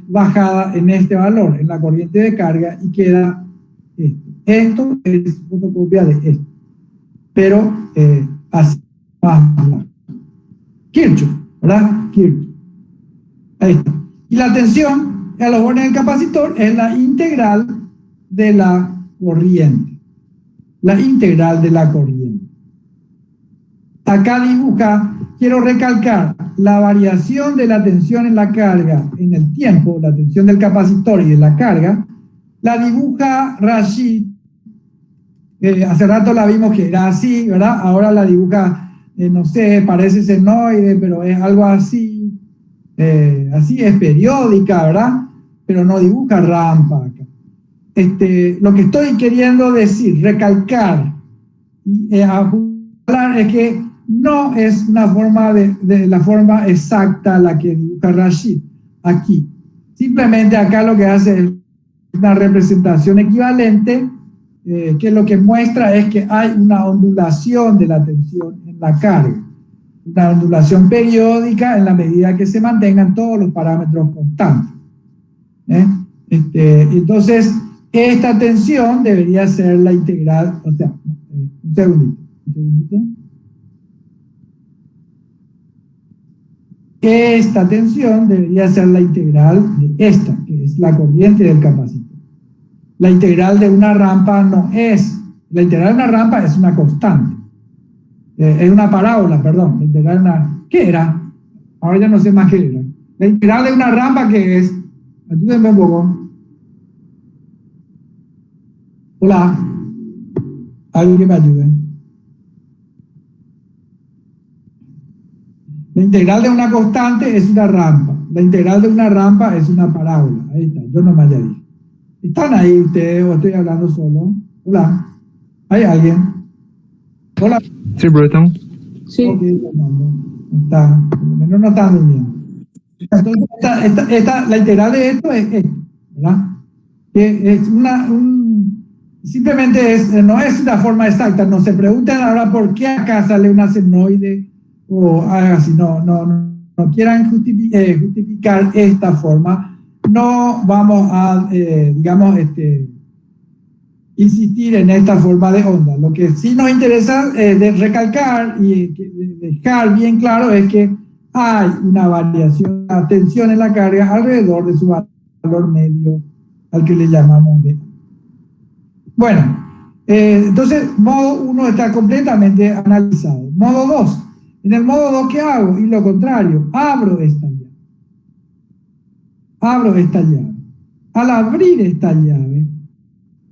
bajada en este valor, en la corriente de carga, y queda esto. Esto es fotocopia de esto, pero así más bajo. Kirchhoff, ¿verdad? Kirchhoff. Ahí está. Y la tensión a los bordes del capacitor es la integral de la corriente. La integral de la corriente. Acá dibuja, quiero recalcar, la variación de la tensión en la carga en el tiempo, la tensión del capacitor y de la carga, la dibuja Rashid. Hace rato la vimos que era así, ¿verdad? Ahora la dibuja, no sé, parece senoide, pero es algo así. Así es periódica, ¿verdad? Pero no dibuja rampa acá. Lo que estoy queriendo decir, recalcar y hablar es que no es una forma de la forma exacta la que dibuja Rashid aquí. Simplemente acá lo que hace es una representación equivalente, que lo que muestra es que hay una ondulación de la tensión en la carga, una ondulación periódica en la medida que se mantengan todos los parámetros constantes. Entonces, esta tensión debería ser la integral, o sea, un segundito. Esta tensión debería ser la integral de esta, que es la corriente del capacitor. La integral de una rampa no es, la integral de una rampa es una constante. Es una parábola, perdón. La integral de una, ¿qué era? Ahora ya no sé más qué era. La integral de una rampa, ¿qué es? Ayúdenme un poco. Hola. ¿Alguien que me ayude? La integral de una constante es una rampa. La integral de una rampa es una parábola. Ahí está, yo no me haya dicho. ¿Están ahí ustedes o estoy hablando solo? Hola. ¿Hay alguien? Hola. Sí, bro, estamos. Sí. Okay, está, por lo menos no están durmiendo. Entonces, la integral de esto es esto, ¿verdad? Que es simplemente no es una forma exacta. No se pregunten ahora por qué acá sale una senoide o algo así. No quieran justificar esta forma. No vamos a, digamos, insistir en esta forma de onda. Lo que sí nos interesa de recalcar y dejar bien claro es que hay una variación, una tensión en la carga alrededor de su valor medio al que le llamamos B. Bueno, entonces modo 1 está completamente analizado. Modo 2. En el modo 2, ¿qué hago? Y lo contrario, abro esta llave. Abro esta llave. Al abrir esta llave,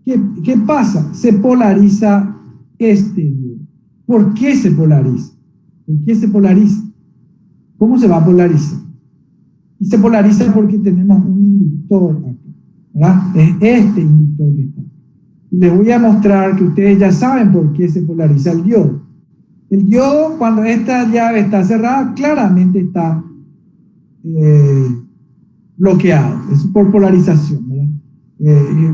¿qué pasa? Se polariza este diodo. ¿Por qué se polariza? ¿Por qué se polariza? ¿Cómo se va a polarizar? Y se polariza porque tenemos un inductor acá, ¿verdad? Es este inductor que está. Y les voy a mostrar que ustedes ya saben por qué se polariza el diodo. El diodo, cuando esta llave está cerrada, claramente está bloqueado. Es por polarización, ¿verdad?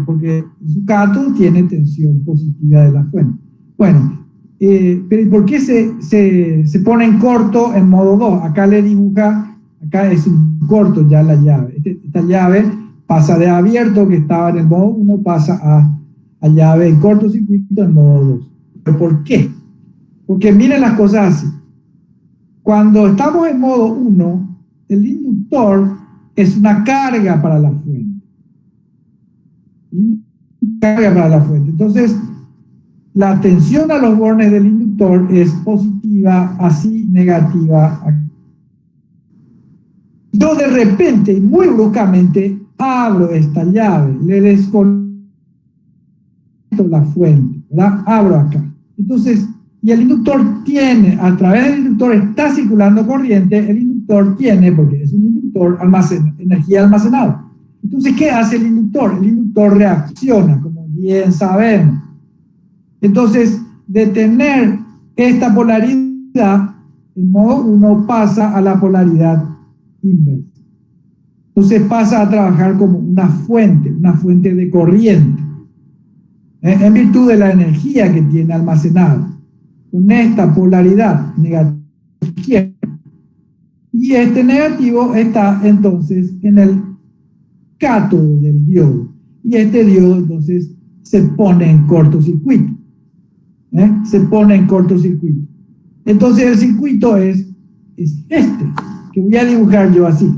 Porque su cátodo tiene tensión positiva de la fuente. Bueno, pero ¿por qué se pone en corto en modo 2? Acá le dibuja, acá es un corto ya la llave. Esta llave pasa de abierto, que estaba en el modo 1, pasa a llave en cortocircuito en modo 2. ¿Pero por qué? Porque miren las cosas así. Cuando estamos en modo 1, el inductor es una carga para la fuente. Carga para la fuente. Entonces, la tensión a los bornes del inductor es positiva, así negativa. Yo de repente y muy bruscamente abro esta llave, le desconecto la fuente, ¿verdad? Abro acá. Entonces, y el inductor tiene, a través del inductor está circulando corriente, el inductor tiene, porque es un inductor, energía almacenada. Entonces, ¿qué hace el inductor? El inductor reacciona, como bien sabemos. Entonces, de tener esta polaridad, en modo 1 pasa a la polaridad inversa. Entonces pasa a trabajar como una fuente de corriente, en virtud de la energía que tiene almacenada, con esta polaridad negativa izquierda. Y este negativo está entonces en el cátodo del diodo. Y este diodo entonces se pone en cortocircuito. Se pone en cortocircuito. Entonces el circuito es este, que voy a dibujar yo así.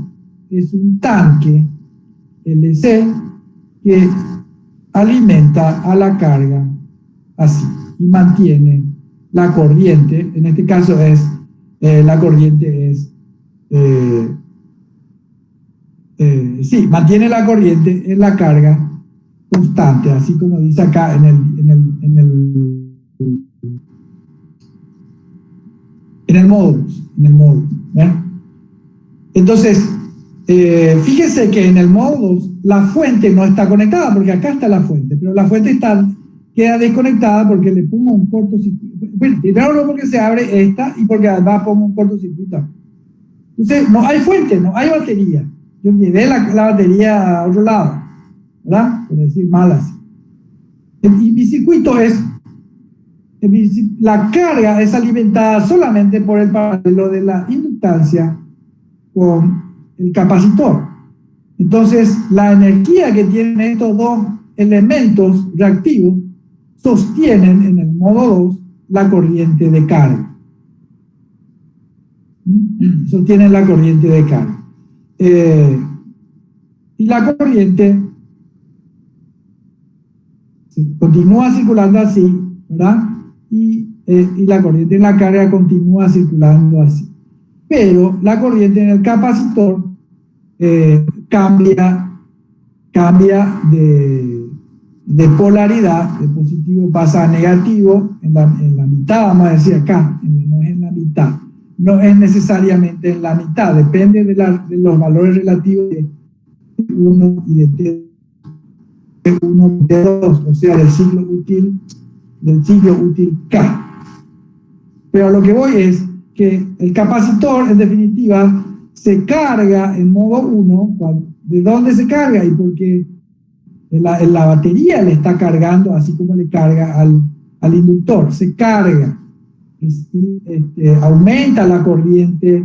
Es un tanque LC que alimenta a la carga así y mantiene la corriente. En este caso es la corriente es mantiene la corriente en la carga constante, así como dice acá en el módulo. Entonces, fíjese que en el módulo la fuente no está conectada, porque acá está la fuente, pero la fuente queda desconectada porque le pongo un cortocircuito. Bueno, primero porque se abre esta y porque además pongo un cortocircuito. Entonces, no hay fuente, no hay batería. Yo llevé la batería a otro lado, ¿verdad? Por decir mal así. Y mi circuito la carga es alimentada solamente por el paralelo de la inductancia con el capacitor. Entonces, la energía que tienen estos dos elementos reactivos sostienen en el modo 2 la corriente de carga. Sostienen la corriente de carga. Y la corriente continúa circulando así, ¿verdad? Y la corriente en la carga continúa circulando así. Pero la corriente en el capacitor cambia de polaridad, de positivo pasa a negativo en la mitad, vamos a decir acá, no es en la mitad, no es necesariamente en la mitad, depende de los valores relativos de T1 y de T1 y T2, o sea, del ciclo útil K. Pero a lo que voy es que el capacitor, en definitiva, se carga en modo 1. ¿De dónde se carga? Y porque la batería le está cargando, así como le carga al inductor, se carga. Aumenta la corriente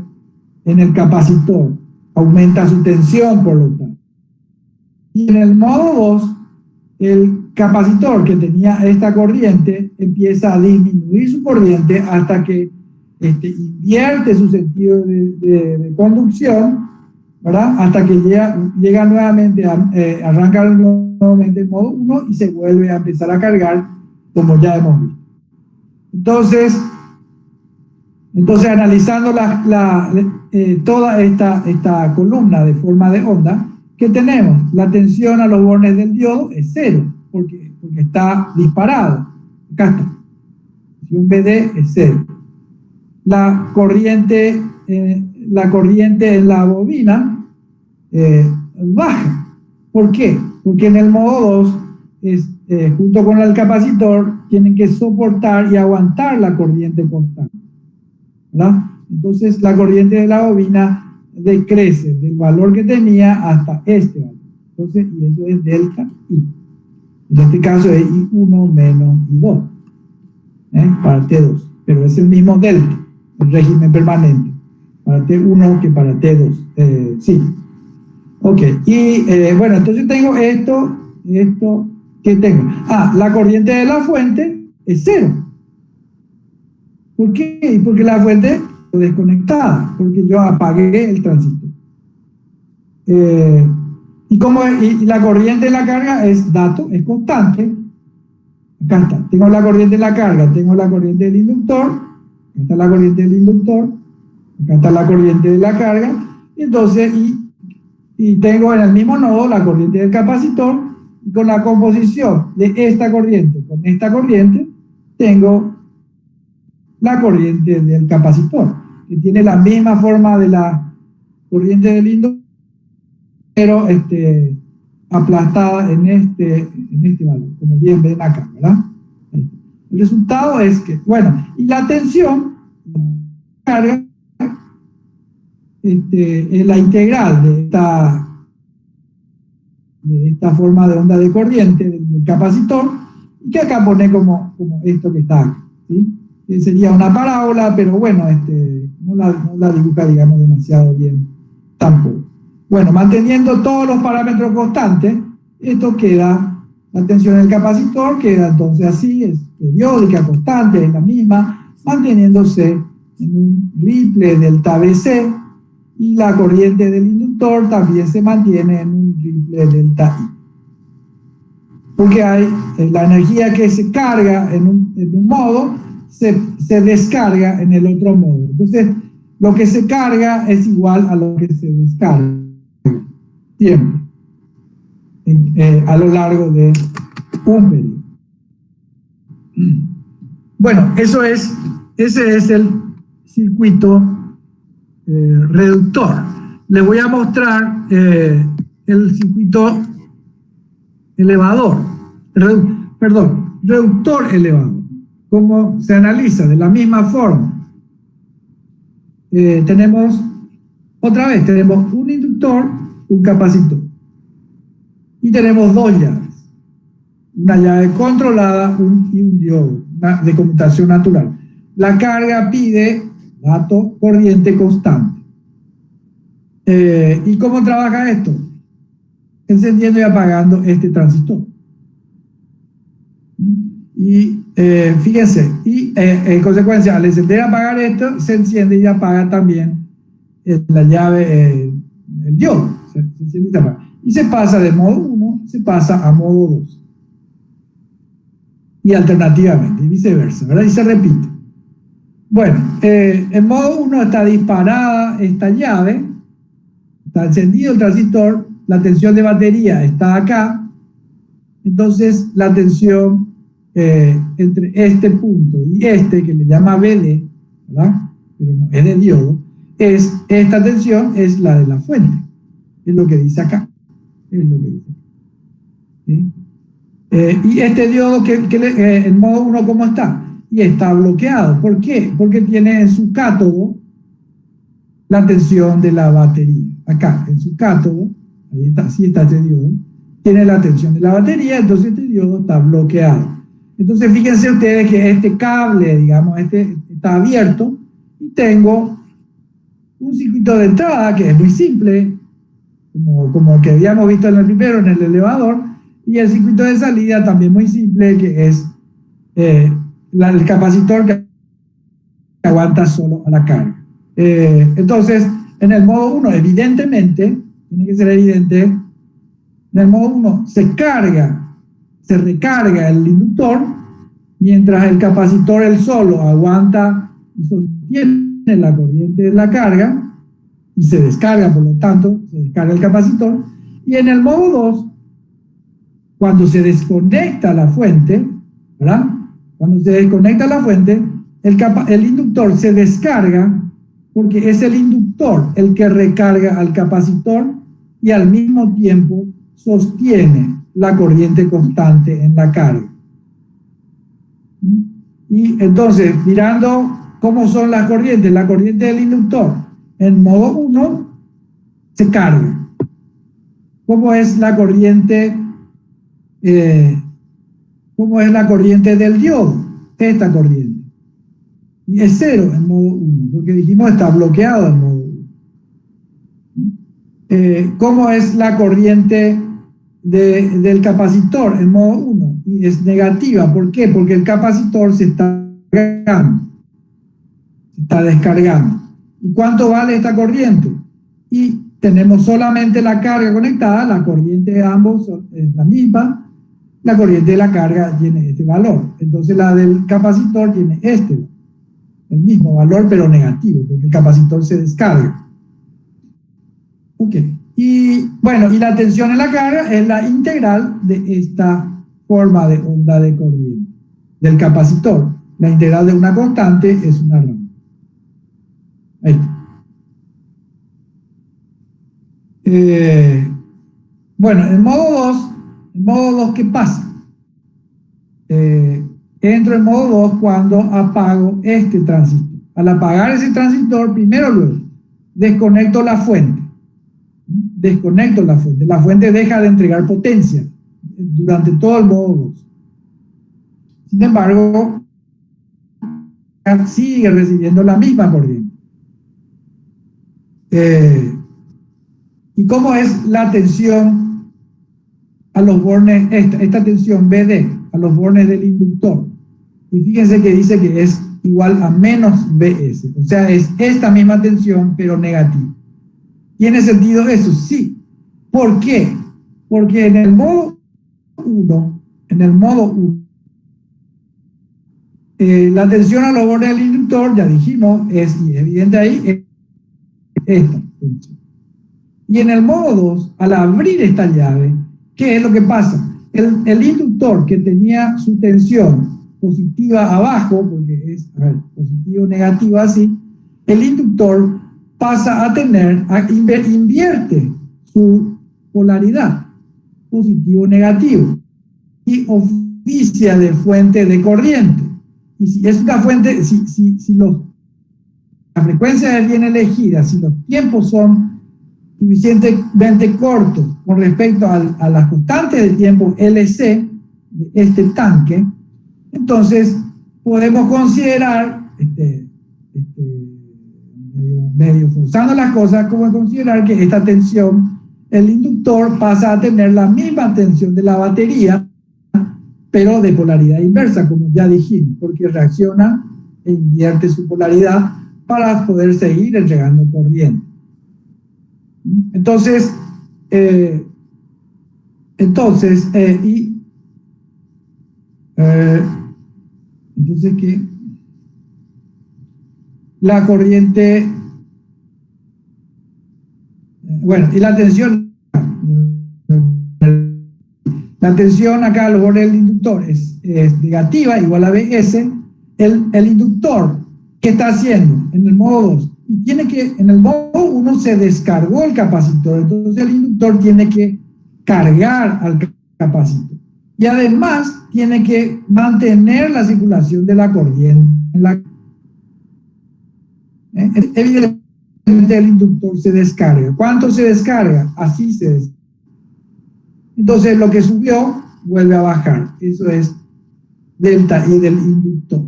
en el capacitor, aumenta su tensión, por lo tanto. Y en el modo 2, el capacitor que tenía esta corriente empieza a disminuir su corriente hasta que invierte su sentido de conducción, ¿verdad? Hasta que llega nuevamente, arranca nuevamente el modo 1 y se vuelve a empezar a cargar, como ya hemos visto. Entonces analizando toda esta columna de forma de onda, ¿qué tenemos? La tensión a los bornes del diodo es 0, porque está disparado. Acá está. Tensión BD es 0. La corriente en la bobina baja. ¿Por qué? Porque en el modo 2, junto con el capacitor, tienen que soportar y aguantar la corriente constante, ¿verdad? Entonces la corriente de la bobina decrece del valor que tenía hasta este valor. Entonces, y eso es delta I. En este caso es I1 menos I2, para T2. Pero es el mismo delta, el régimen permanente, para T1 que para T2. Sí. Ok, y bueno, entonces tengo esto, ¿qué tengo? La corriente de la fuente es 0. ¿Por qué? Porque la fuente está desconectada, porque yo apagué el transistor. Y la corriente de la carga es constante. Acá está, tengo la corriente de la carga, tengo la corriente del inductor, acá está la corriente del inductor, acá está la corriente de la carga, y entonces, y tengo en el mismo nodo la corriente del capacitor, y con la composición de esta corriente con esta corriente, tengo la corriente del capacitor, que tiene la misma forma de la corriente del inductor, pero aplastada en este valor, como bien ven acá, ¿verdad? El resultado es que, bueno, y la tensión, carga, es la integral de esta forma de onda de corriente del capacitor, y que acá pone como esto que está aquí, ¿sí? Que sería una parábola, pero bueno, no la dibuja, digamos, demasiado bien tampoco. Bueno, manteniendo todos los parámetros constantes, esto queda, la tensión del capacitor queda entonces así, es periódica, constante, es la misma, manteniéndose en un ripple delta BC, y la corriente del inductor también se mantiene en un ripple delta I. Porque hay la energía que se carga en un modo, se descarga en el otro modo. Entonces, lo que se carga es igual a lo que se descarga, siempre, a lo largo de un periodo. Bueno, ese es el circuito reductor. Les voy a mostrar el circuito elevador, reductor elevador, cómo se analiza de la misma forma. Tenemos un inductor, un capacitor, y tenemos dos llaves, una llave controlada y un diodo de conmutación natural. La carga pide dato corriente constante. ¿Y cómo trabaja esto? Encendiendo y apagando este transistor. Y fíjense, en consecuencia, al encender y apagar esto, se enciende y apaga también la llave, el diodo. Se enciende y se apaga. Y se pasa de modo 1, se pasa a modo 2. Y alternativamente, y viceversa, ¿verdad? Y se repite. Bueno, en modo 1 está disparada esta llave, está encendido el transistor, la tensión de batería está acá, entonces la tensión entre este punto y que le llama BD, ¿verdad? Pero no es de diodo, esta tensión es la de la fuente, es lo que dice acá, ¿sí? Y este diodo, en modo 1, ¿cómo está? Y está bloqueado. ¿Por qué? Porque tiene en su cátodo la tensión de la batería. Acá, en su cátodo, ahí está, así está este diodo, tiene la tensión de la batería, entonces este diodo está bloqueado. Entonces fíjense ustedes que este cable, digamos, este está abierto y tengo un circuito de entrada que es muy simple, como el que habíamos visto en el primero, en el elevador, y el circuito de salida también muy simple, que es el capacitor que aguanta solo a la carga. Entonces, en el modo 1, evidentemente, tiene que ser evidente, en el modo 1 se recarga el inductor, mientras el capacitor él solo aguanta y sostiene la corriente de la carga, y se descarga, por lo tanto, se descarga el capacitor. Y en el modo 2, cuando se desconecta la fuente, ¿verdad? Cuando se desconecta la fuente, el inductor se descarga porque es el inductor el que recarga al capacitor y al mismo tiempo sostiene la corriente constante en la carga. Y entonces, mirando cómo son las corrientes, la corriente del inductor en modo 1 se carga. ¿Cómo es la corriente? ¿Cómo es la corriente del diodo? Esta corriente. Y es 0 en modo 1, porque dijimos está bloqueado en modo 1. ¿Cómo es la corriente del capacitor en modo 1? Y es negativa. ¿Por qué? Porque el capacitor se está descargando. ¿Y cuánto vale esta corriente? Y tenemos solamente la carga conectada, la corriente de ambos es la misma, la corriente de la carga tiene este valor. Entonces la del capacitor tiene el mismo valor, pero negativo, porque el capacitor se descarga. Ok. Y bueno, y la tensión en la carga es la integral de esta forma de onda de corriente del capacitor. La integral de una constante es una rama. Ahí está. Bueno, en modo 2, ¿qué pasa? Entro en modo 2 cuando apago este transistor. Al apagar ese transistor, primero luego, desconecto la fuente. La fuente deja de entregar potencia durante todo el modo 2. Sin embargo, sigue recibiendo la misma corriente. ¿Y cómo es la tensión a los bornes, esta tensión BD, a los bornes del inductor? Y fíjense que dice que es igual a menos BS, o sea, es esta misma tensión, pero negativa. ¿Tiene sentido eso? Sí. ¿Por qué? Porque en el modo 1, la tensión a los bordes del inductor, ya dijimos, es evidente ahí, es esta tensión. Y en el modo 2, al abrir esta llave, ¿qué es lo que pasa? El inductor que tenía su tensión positiva abajo, porque es positivo o negativo así, el inductor pasa a invierte su polaridad, positivo o negativo, y oficia de fuente de corriente. Y si es una fuente, la frecuencia es bien elegida, si los tiempos son suficientemente cortos con respecto a las constantes de tiempo LC de este tanque, entonces podemos considerar, medio forzando las cosas, como considerar que esta tensión, el inductor pasa a tener la misma tensión de la batería, pero de polaridad inversa, como ya dijimos, porque reacciona e invierte su polaridad para poder seguir entregando corriente. Entonces, entonces que la corriente, bueno, y la tensión acá a los bordes del inductor es negativa, igual a BS. El inductor, ¿qué está haciendo? En el modo 2, y tiene que, en el modo 1 se descargó el capacitor, entonces el inductor tiene que cargar al capacitor. Y además tiene que mantener la circulación de la corriente. Evidentemente del inductor se descarga. ¿Cuánto se descarga? Así se descarga. Entonces lo que subió vuelve a bajar. Eso es delta I del inductor.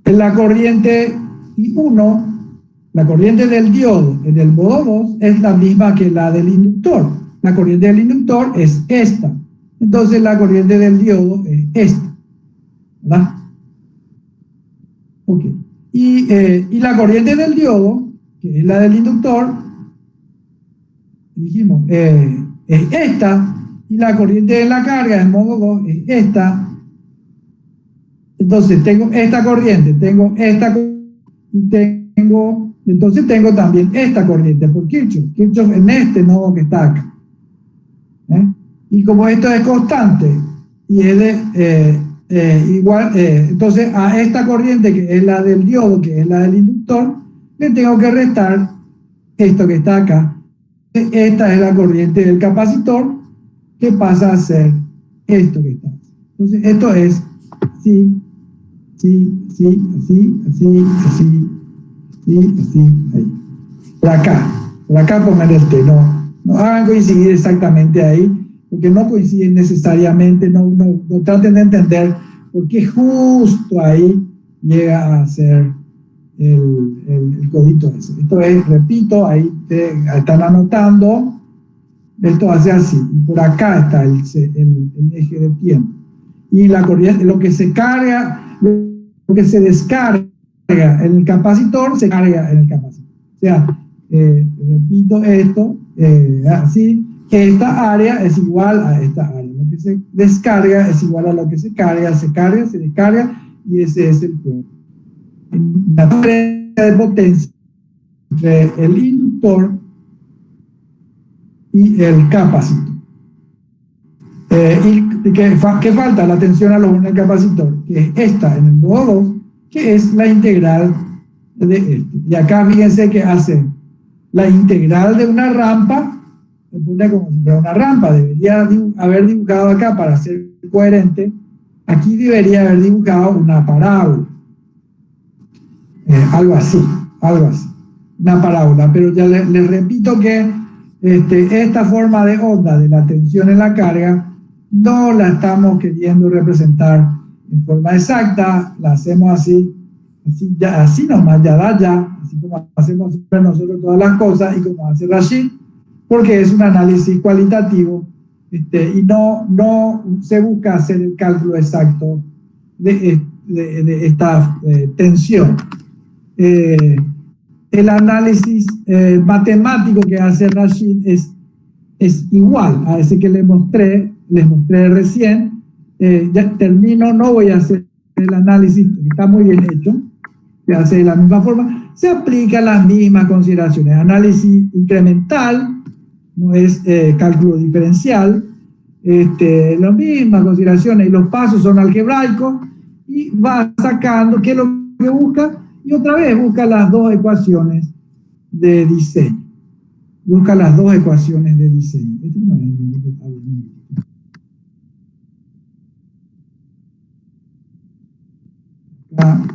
En la corriente I1, la corriente del diodo en el modo 2 es la misma que la del inductor. La corriente del inductor es esta. Entonces la corriente del diodo es esta. ¿Verdad? Ok. Y la corriente del diodo, que es la del inductor, dijimos, es esta. Y la corriente de la carga en modo 2 es esta. Entonces tengo esta corriente, entonces tengo también esta corriente por Kirchhoff en este nodo que está acá. Y como esto es constante y es igual, entonces a esta corriente que es la del diodo, que es la del inductor, le tengo que restar esto que está acá. Esta es la corriente del capacitor, que pasa a ser esto que está acá. Entonces esto es así, ahí. Por acá pongan el T, no hagan coincidir exactamente ahí, porque no coinciden necesariamente, no traten de entender por qué justo ahí llega a ser el codito ese. Esto es, repito, ahí están anotando, esto hace así, y por acá está el eje de tiempo. Y la corriente, lo que se carga, lo que se descarga en el capacitor, se carga en el capacitor. O sea, repito esto, así, que esta área es igual a esta área. Lo que se descarga es igual a lo que se carga, se descarga, y ese es el juego. La diferencia de potencia entre el inductor y el capacitor. ¿Qué falta? La tensión a lo uno del capacitor, que es esta en el nodo 2, que es la integral de esto. Y acá fíjense que hace la integral de una rampa, se pone como si fuera una rampa, debería haber dibujado acá para ser coherente, aquí debería haber dibujado una parábola, algo así, una parábola, pero ya les repito que esta forma de onda de la tensión en la carga no la estamos queriendo representar en forma exacta, la hacemos así nomás, así como hacemos nosotros todas las cosas y como hace Rashid, porque es un análisis cualitativo y no se busca hacer el cálculo exacto de esta tensión. El análisis matemático que hace Rashid es igual a ese que les mostré recién. Ya termino, no voy a hacer el análisis, está muy bien hecho, se hace de la misma forma, se aplican las mismas consideraciones. Análisis incremental, no es cálculo diferencial, las mismas consideraciones, y los pasos son algebraicos, y va sacando qué es lo que busca, y otra vez busca las dos ecuaciones de diseño.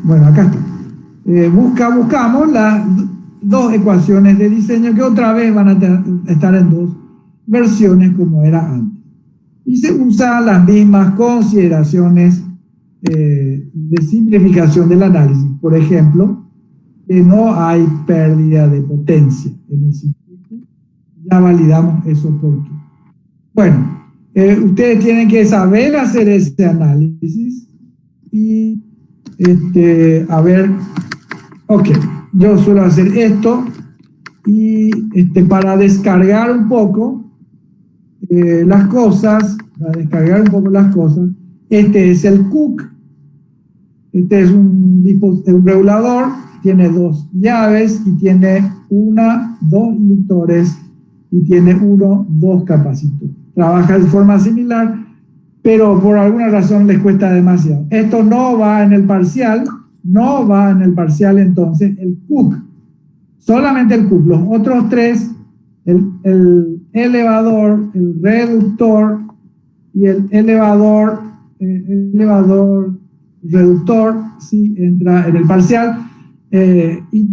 Bueno, acá está. Buscamos las dos ecuaciones de diseño que otra vez van a estar en dos versiones como era antes. Y se usan las mismas consideraciones de simplificación del análisis. Por ejemplo, que no hay pérdida de potencia en el circuito. Ya validamos eso por qué. Bueno, ustedes tienen que saber hacer ese análisis y a ver, ok, yo suelo hacer esto y para descargar un poco las cosas, este es el Cook, este es un regulador, tiene dos llaves y tiene dos inductores y tiene dos capacitores. Trabaja de forma similar, pero por alguna razón les cuesta demasiado. Esto no va en el parcial, entonces el Cook, solamente el Cook. Los otros tres, el elevador, el reductor y el elevador reductor, sí entra en el parcial, y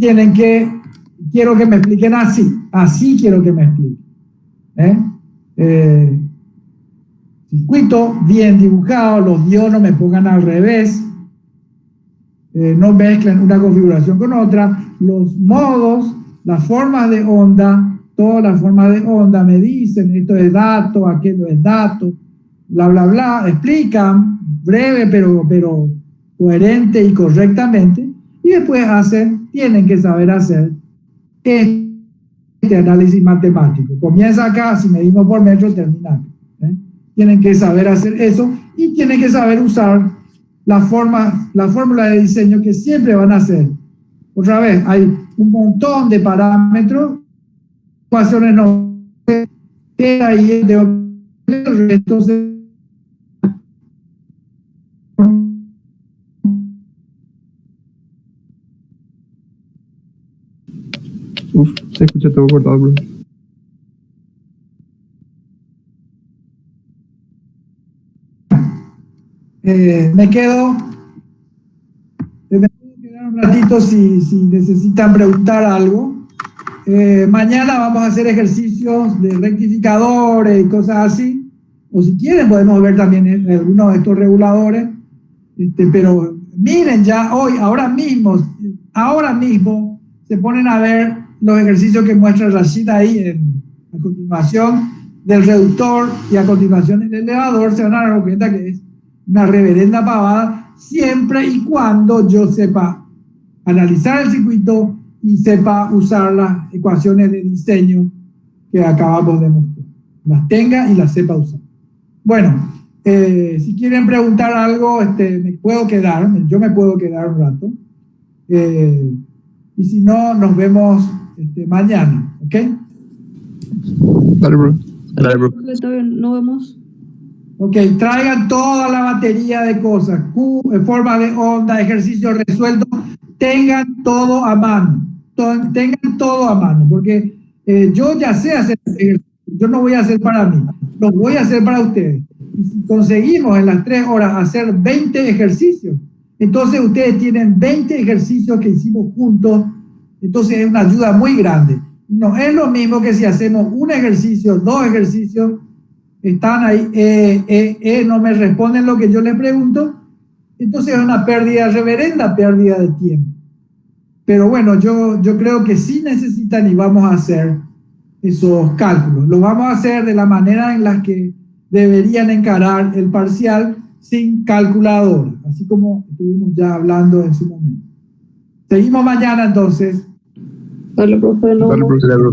quiero que me expliquen así quiero que me expliquen. Circuito bien dibujado, los diodos me pongan al revés, no mezclen una configuración con otra, los modos, las formas de onda, todas las formas de onda me dicen, esto es dato, aquello es dato, bla, bla, bla, explican, breve pero coherente y correctamente, y después tienen que saber hacer este análisis matemático. Comienza acá, si medimos por metro, termina acá. Tienen que saber hacer eso y tienen que saber usar la fórmula de diseño que siempre van a hacer. Otra vez, hay un montón de parámetros, ecuaciones no ahí entonces Se escucha todo cortado, bro. Me quedo un ratito si necesitan preguntar algo. Mañana vamos a hacer ejercicios de rectificadores y cosas así, o si quieren podemos ver también algunos de estos reguladores, pero miren ya ahora mismo se ponen a ver los ejercicios que muestra Rashid ahí a continuación del reductor y a continuación del elevador. Se van a dar cuenta que es una reverenda pavada, siempre y cuando yo sepa analizar el circuito y sepa usar las ecuaciones de diseño que acabamos de mostrar. Las tenga y las sepa usar. Bueno, si quieren preguntar algo, yo me puedo quedar un rato. Y si no, nos vemos mañana, ¿ok? Dale, bro. Dale, bro. Está bien, nos vemos. Ok, traigan toda la batería de cosas, forma de onda, ejercicios resueltos, tengan todo a mano, porque yo ya sé hacer ejercicios, yo no voy a hacer para mí, los voy a hacer para ustedes. Y si conseguimos en las 3 horas hacer 20 ejercicios, entonces ustedes tienen 20 ejercicios que hicimos juntos, entonces es una ayuda muy grande. No es lo mismo que si hacemos un ejercicio, 2 ejercicios, están ahí, no me responden lo que yo les pregunto, entonces es una reverenda pérdida de tiempo. Pero bueno, yo creo que sí necesitan y vamos a hacer esos cálculos. Los vamos a hacer de la manera en la que deberían encarar el parcial sin calculadora, así como estuvimos ya hablando en su momento. Seguimos mañana entonces. Dale, profe, Dale, bro. Dale, bro.